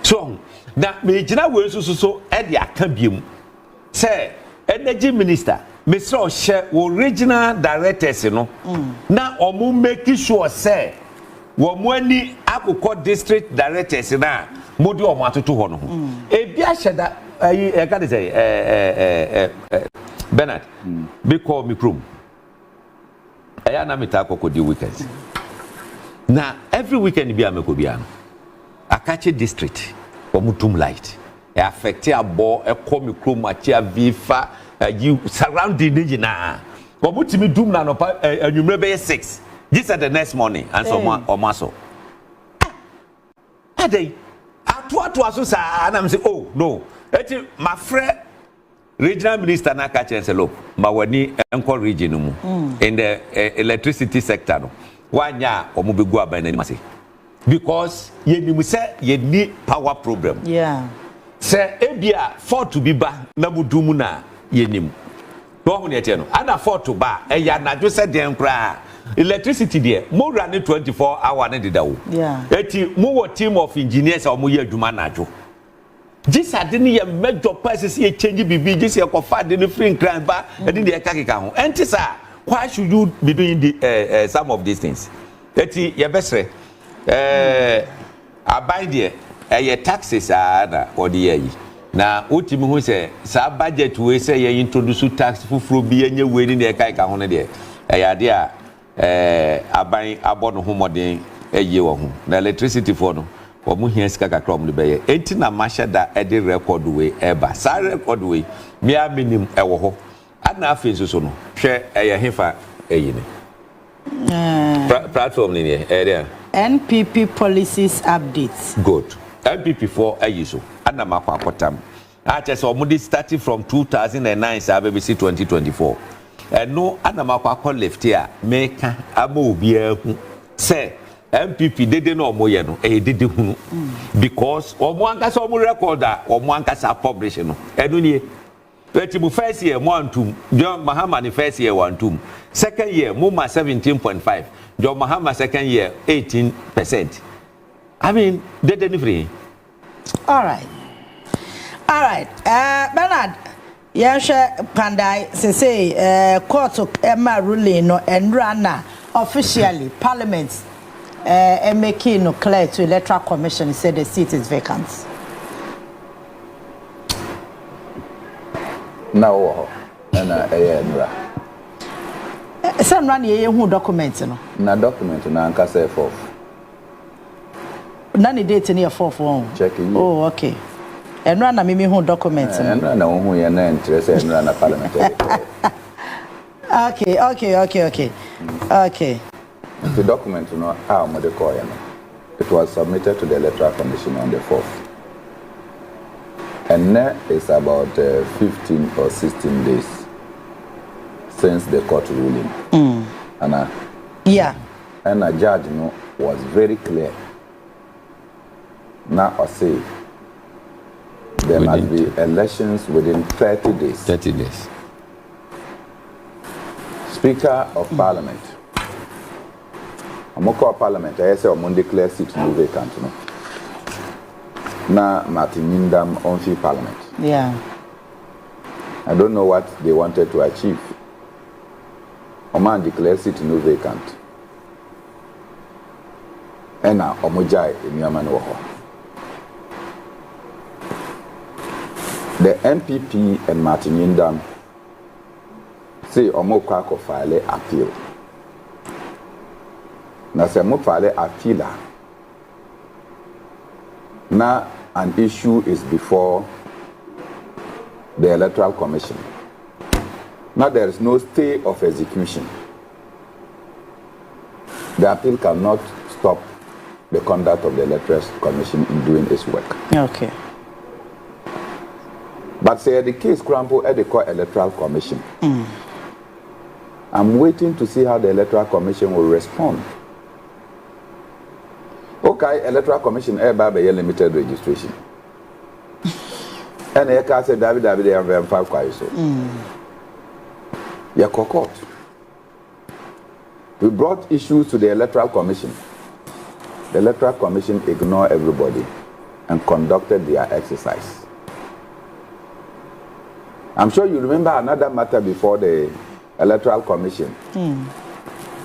So na me gina we so e de aka biem. Say energy minister Mr. Oshe original directors no na omo make sure say wo mo ani akukọ district directors na modi o mo atoto ho no e bia hyeda ayi e ka dey say Bernard be call me krom aya na meta akokodi weekends na every weekend bia meko bia no Akache district wo mutum light e affect abo e call me krom achia vifa you surrounding na wo mutimi dum na no anwumre be 6 this at the next morning and so omaso ade atu aso sa na me say oh no eti my friend regional minister na ka chen say look ma wani enko region mu in the electricity sector no wanya omubegu aban na say because ye nimu say ye need power problem say ebia for to be ba na mudumu na ye nimu no hu ne ete no ana for to ba eya na jo say den kra electricity there mo run 24 hour na dida wo eti mo wo team of engineers o mo ye adwuma na adwo this ade ne ye major prices ye change bibi this ye ko fa de no free crime ba ade ne ye kakeka ho enti sa why should you be doing the some of these things eti ye besre aban there ye taxes na odi ye yi na otimi ho se sa budget we say ye introduce tax fufuro bi ye nye we ni ye kakeka ho ne de ade a aban abono homoden eye wo ho na electricity for no wo mu hia sika kakra om be ye enti na masha da e de record we eba sa record we me aminim e wo ho ana afi so no hwe eye hefa eyini platform ni area NPP policies updates. Good. NPP for ayiso ana makwa akotam ache so omudi starting from 2009 sa BBC 2024 no ana makwa akọ left here meka ama obi ahu say MPP dede no omoye no dede hunu because omo ankasa omo recorder omo ankasa publish no enu nie Etibu first year one two John Mahama the first year 1-2 second year Muma 17.5 John Mahama second year 18%. I mean dede free. All right Bernard Yasha Pandai say court Emma ruling no enrana officially parliament making no clear to electoral commission said the seat is vacant. Now na enra some run ye who document no na document na anka say for none date near 4 check it. Oh okay enra na me who document no enra na who ye na interest enra na parliament. Okay. The document no how mo de call no it was submitted to the electoral commission on the 4th. And now it's about 15 or 16 days since the court ruling. And a judge was very clear. Now I say there must be elections within 30 days. 30 days. Speaker of Parliament. I'm call Parliament. I say I'm declare seat no vacant. Na Martin Mindam on the Parliament. Yeah. I don't know what they wanted to achieve. Oman declares it no vacant. Ena omojai enyamano wo. The MPP and Martin Mindam say omokwa ko file appeal. Na se mo file appeal now an issue is before the Electoral Commission. Now there is no stay of execution. The appeal cannot stop the conduct of the Electoral Commission in doing its work. Okay. But say the case crumble at the Electoral Commission. I'm waiting to see how the Electoral Commission will respond. Okay, Electoral Commission by limited registration. And I can say David have 5 quite so. Yeah, court. We brought issues to the Electoral Commission. The Electoral Commission ignored everybody and conducted their exercise. I'm sure you remember another matter before the Electoral Commission.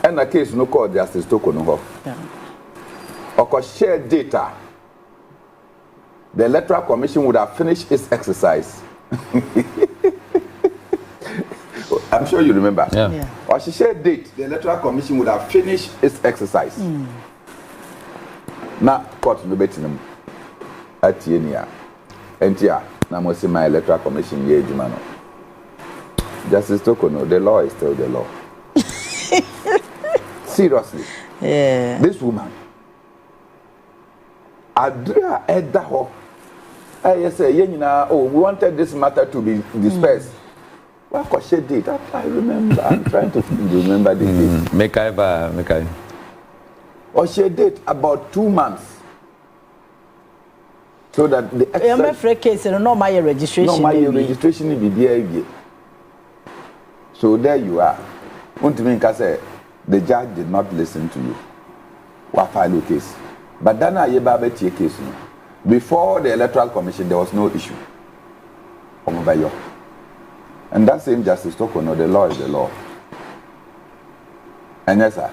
And a case no called Justice Tokonoho. Yeah. Or share data, the Electoral Commission would have finished its exercise. I'm sure you remember. Yeah. Or she shared date, the Electoral Commission would have finished its exercise. Now, court no betting them at Yenia. And yeah, now must see my Electoral Commission ye Jumano. Justice Tokono, the law is still the law. Seriously. Yeah. This woman. Adria Edaho. I say, we wanted this matter to be dispersed. What could she did? I remember. I'm trying to remember the date. Make I. Or she did about 2 months. So that the exercise case no my registration. No my registration will be there. So there you are. Say the judge did not listen to you. What file case? But then I take case. Before the Electoral Commission, there was no issue. And that same Justice Tokono, the law is the law. And yes, sir,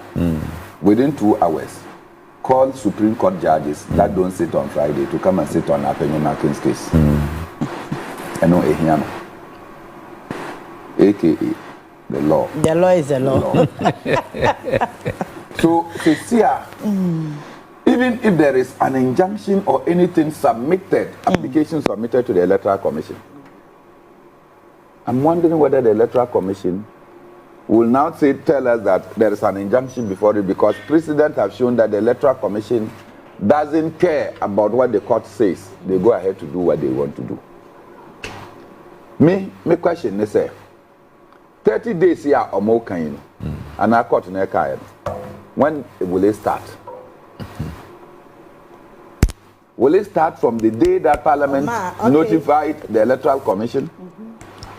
within 2 hours, call Supreme Court judges that don't sit on Friday to come and sit on Apenny Markin's case. And no Ehiano. AKA, the law. The law is the law. So, even if there is an injunction or anything submitted, application submitted to the Electoral Commission, I'm wondering whether the Electoral Commission will now tell us that there is an injunction before it, because precedent have shown that the Electoral Commission doesn't care about what the court says. They go ahead to do what they want to do. My question is, 30 days here or more kind, and I caught in a car. When will it start? Will it start from the day that Parliament notified the Electoral Commission?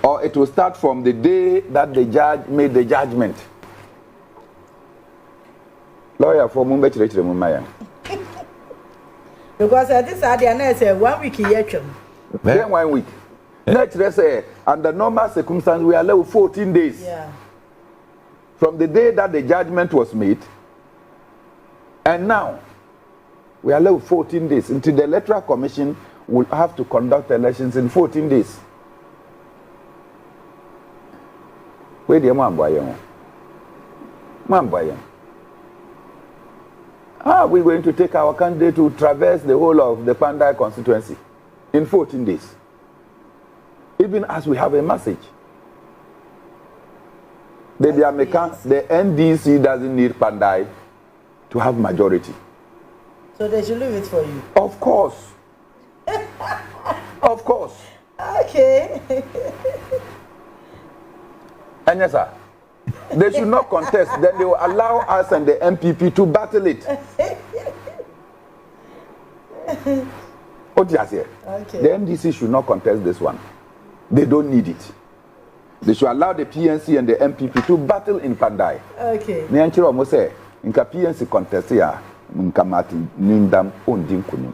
Or it will start from the day that the judge made the judgment? Lawyer for Mumbai. Because this idea say 1 week here. Then 1 week. Next, let's say, under normal circumstances, we allow 14 days. Yeah. From the day that the judgment was made, and now, we allow 14 days until the Electoral Commission will have to conduct elections in 14 days. Where do you want to buy? How are we going to take our candidate to traverse the whole of the Pandai constituency in 14 days? Even as we have a message. The NDC doesn't need Pandai to have majority. So they should leave it for you? Of course. Of course. Okay. And yes, sir. They should not contest. Then they will allow us and the MPP to battle it. What do you say? Okay. The MDC should not contest this one. They don't need it. They should allow the PNC and the MPP to battle in Pandai. Okay. Nianchiro almost say, in PNC contest here, Nkamati Nindam Undim Kunim.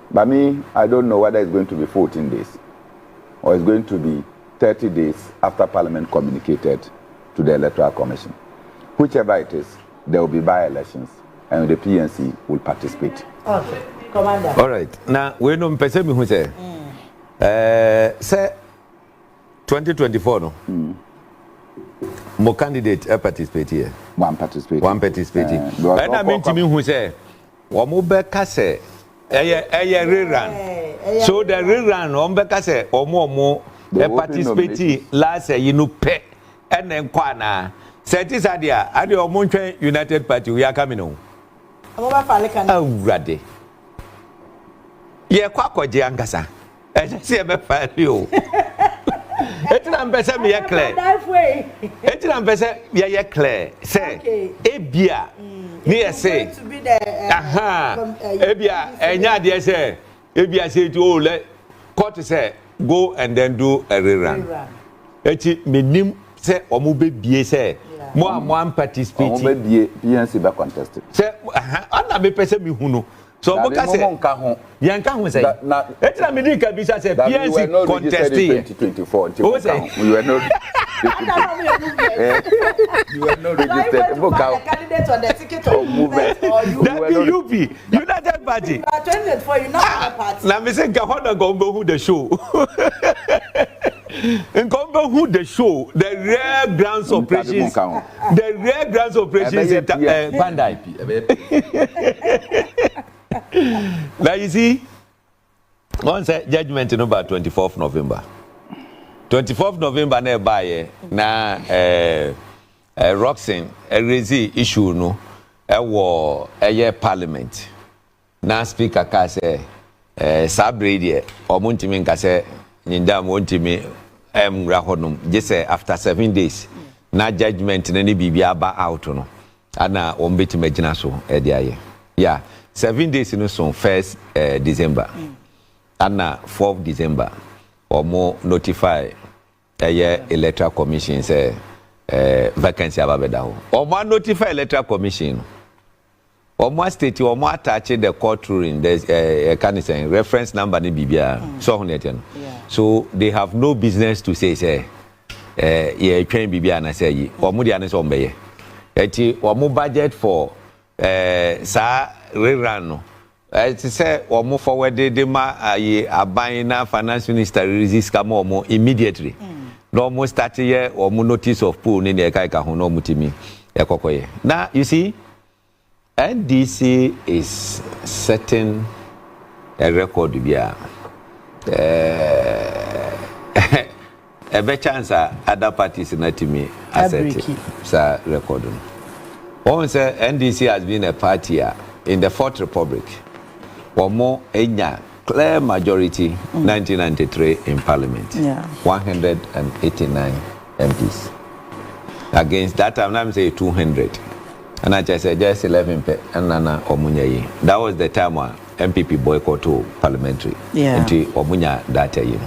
But me, I don't know whether it's going to be 14 days or it's going to be 30 days after Parliament communicated to the Electoral Commission. Whichever it is, there will be by-elections and the PNC will participate. Okay. Commander. All right. Now, we don't perceive who say. Say 2024 no. More candidate participate here. One participate. And I mean to me who say, "Wamubeka say, rerun." So the rerun, Wamubeka say, more participate last year. You know, pay and then kwana. Say this idea. Adi Omunche United Party we are coming on. Oh, ready. Ye kwa koje angasa. See me file you. Etina mpese me ye clear. Etina mpese ye clear. Say ebia ni say. Ebia enya de say. Ebia say to let court say go and then do a rerun. Eti menim say omo be bie say mo participate. Omo be bie PNC ba contested. Say ana me pese me hu no. So Boka say yanka hu say etina me di ka bi say PNC contested in 2024 until we were not you were not registered. Boka candidate on the ticket of movement or UP United Party. For you not party. Na me say ka hono go who the show. In Congo who the show the rare grounds operations in Pandai. Now you see, once judgment in about 24th November. 24th November nearby na Roxin raise issue no war parliament. Na speaker ka say sabrede omuntimi nka say nyindam wontimi rahodum just after 7 days na judgment na ni bibia ba out no ana ombeti magina so e dia ye yeah 7 days no so 1st December ana 4th December omo notify electoral commission say vacancy ababeda ho omo notify electoral commission omo state omo attach the court ruling there's can say reference number ni bibia so honetem so they have no business to say yeah train bibia na say yi omo dia ne so mbeye eti omo budget for sa rerun no eti say omo forward de ma aban na finance minister release scam omo immediately no omo start here omo notice of pool ni e kai ka ho no omo timi ekokoye now you see NDC is setting a record bia a better chance other parties in that me asset sir record. One say NDC has been a party in the Fourth Republic or more a clear majority 1993 in Parliament. 189 MPs. Against that time, I'm say 200. And I just said just 11 and Nana Omunyayi. That was the time when MPP boycott to parliamentary. Until Omunya that year.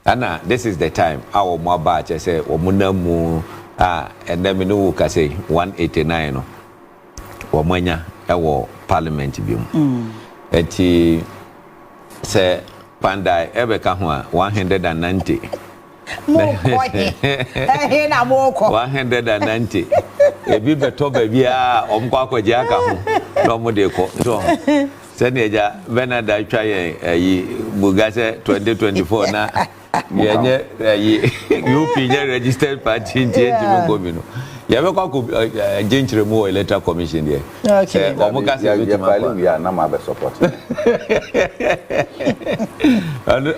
And this is the time our mobile just say Omunamu and then we know can say 189 Omunya our parliament bium. Eti say Pandai Ebeka 190. 190. Ebi beto baby omkwa akwaje aka ho no mo de ko so send eja Benada twa yi bugase 2024 na yenye UP nye registered party ntimi gomino ya be kwa ko jenchire mu electoral commission there okay omo ka se be ma ya na ma be support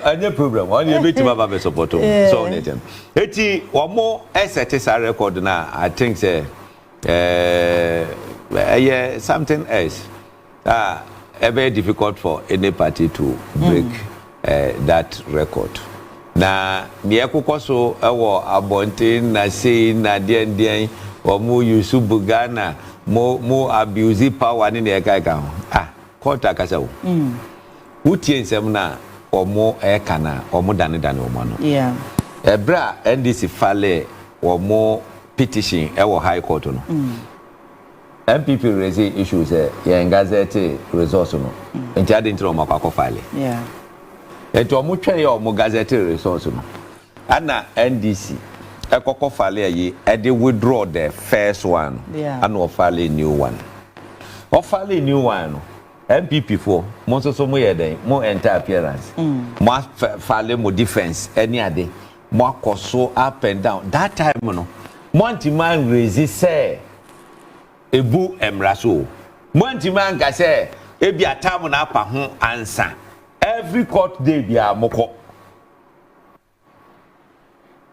anya program on ye beti ma be support so on etem eti omo set sa record na I think say something else very difficult for any party to break that record. Na mieko so ewo abonte na sei na den omo yusu bugana mo abuse power ni na eka court akasa wo utie nsem na omo eka na omo dane omo no ebra NDC fale omo petition ewo high court no MPP raise issues ye gazette resource no enti ade ntro makwa file eto omo twa ye omo gazette resource no ana NDC ekoko file ye e dey withdraw the first one and o file new one no MPP for mo so mo ye den mo enter appearance mo file mo defense any ade mo akoso up and down that time no Monty man resist say ebu emraso Monty man ka say e bi atam na apa ho ansa every court day bia moko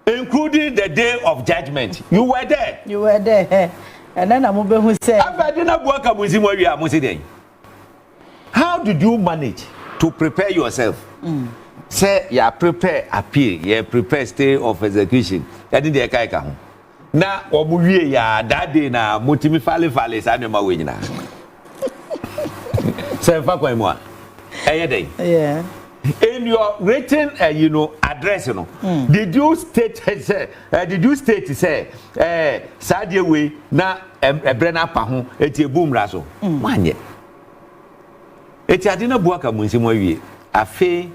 including the day of judgment you were there and then am be hu say after na buaka muzimu wi amusi den how did you manage to prepare yourself say you prepare appeal you prepare stay of execution that dey kai ka ho na omuwie ya that day na mutimi fale sa nyoma we nyina say fa kwan mu a eye dey in your written address did you state say sadie we na ebre na pa ho eti ebumra so wanye eti ade na buaka munsimu awie afi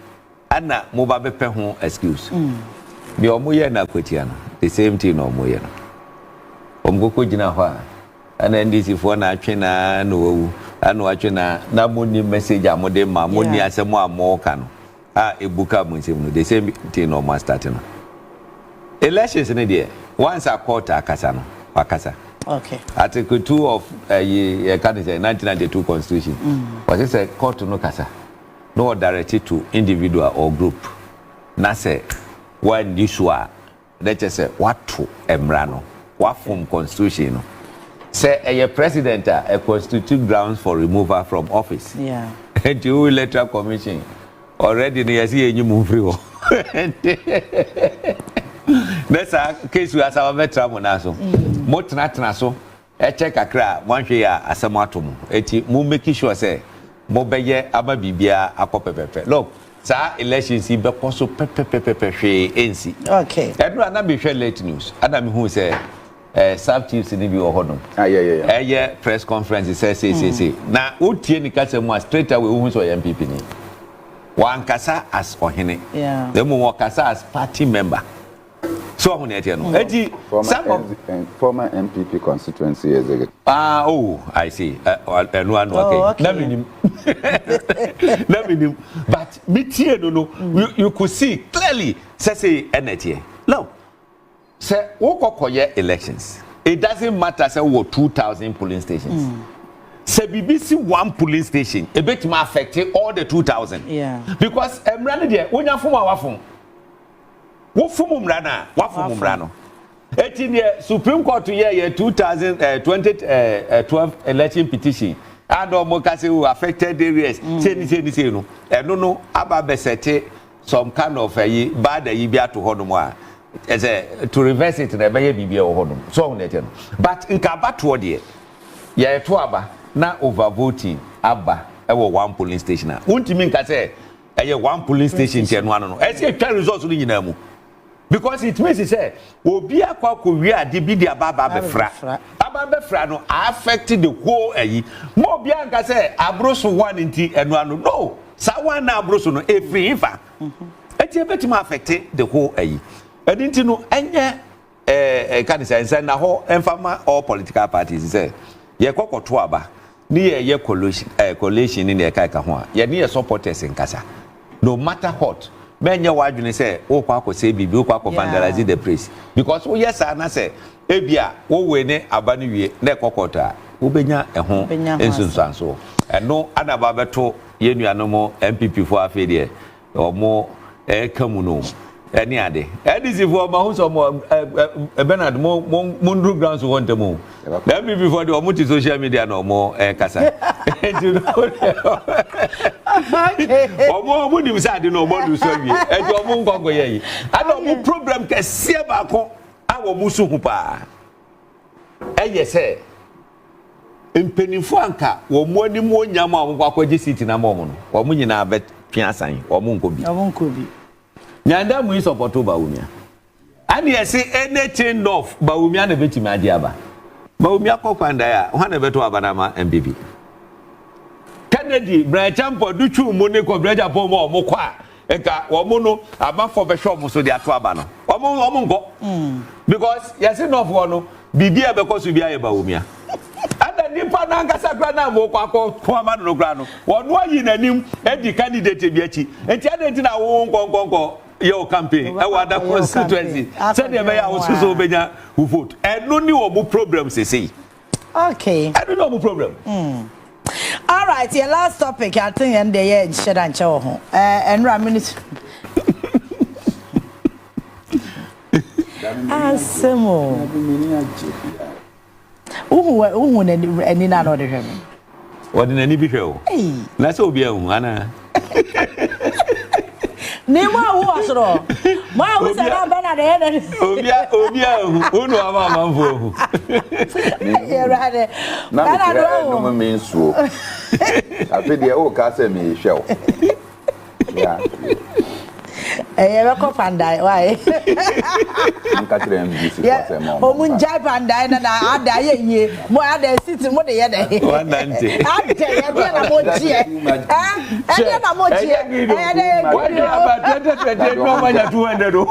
ana mo ba be pe ho excuse bi omo ye na kwatia no the same thing no mo ye no omgoko gina ho ana NDC fo na atwe na no wu anu atwe na mo ni message amode ma mo ni asemo amoka no ebuka munsimu no the same thing no ma start no elections ne there once a court akasa no akasa okay article 2 of ye can say 1992 constitution was it say court no kasa no directed to individual or group na say when this wa let us say what to emrano what from constitution no say a president a constitute grounds for removal from office and the electoral commission already near see any move free that's a case we as our veteran monaso mo tena so e check akra wan hwe ya asemo atomo eti mo make sure say mo beye aba bibia akopepepe look sa elections be koso pepepepe hwe ensi okay edru ana be hwe late news ana me hu say sub chiefs ni bi ohodom yeah press conference say na otie ni kasa mu straight away hu so MPP ni wan kasa as ohene dem mo kasa as party member so on it no eti former MPP constituency executive I see okay na minim but metie no you could see clearly say energy no say wokokoye elections it doesn't matter say what 2000 polling stations say BBC one polling station a bit more affect all the 2000 because emrane there wonya fom awafom wo fumu mra na wa fumu mra no eti ne Supreme Court ye 2012 election petition and omokase who affected areas say ni no no aba besete some kind of bad bi ato hono a to reverse it na be ye bibia wo hono so on no but nka bato de ye to aba na overvoting aba e wo one polling station a untimi nka say one polling station tie no ano no e say twa results no nyina mu because it means say obi akwa wi ade bi dia baba befra no affect the whole mo obi anka say abroso one nti eno ano no sa one na abroso no free ifa eti betima affect the whole edinti no enye kan say na ho emfama all political parties say ye kokoto aba ni ye coalition ni ye kai ka ho a ye ni ye supporters nkasa no matter what menye wadwene say wo kwa akose bibi wo kwa vandalize the place because wo yes na say ebia wo we ne aba ne wie na ekokoto a wo benya eho ensunsanso eno adaba beto ye nuanom MPP for afede omo kamu no eni ade edisi for ma hu so mo Bernard mo ndru grounds wo ntemu MPP for the omo ti social media no mo kasa omo nim say ade no omo du so wie eji omo ngongo ye yi ade omo problem kese ba ko awo musu hu pa eye se mpenifo anka wo mo anim wo nyama wo akwaje city na mo no wo mo nyina be twiasan wo mo nkobi nyanda mu support Bawumia ani ese anything of Bawumia na betimi ade aba Bawumia kokwanda ya ho na beto aba na ma MPP Kennedy Brian Champo duchu mu ne ko Brian Champo mo kwa enka wo mo no aba for be shop so de ato aba no wo mo ngo because yes enough wo no bibia be ko so bia ye Bawumia ada nipa na ngasa kra na mo kwa ko amado no kra no wo no ayi nanim edi candidate bi achi enti ada enti na wo nkonkonko your campaign I want that constituency said the mayor was so benya who vote and no new problem say okay I don't know no problem all right your last topic I think and the share and chow ho and minute asemo uhu eni na no de hwem what in any be hwe o na so obi ahu ana ni mo wo asoro mo wo se na ba na de obi unu ama manfo ye rade na no me mensuo afi de o ka se me hwe o ya be ko pandai why nka tire MBC for se mo o mun jai pandai na ada ye mo ada city mo de ye de 190 ade ye de na mo tie ade na mo tie what about 2020 no manya 200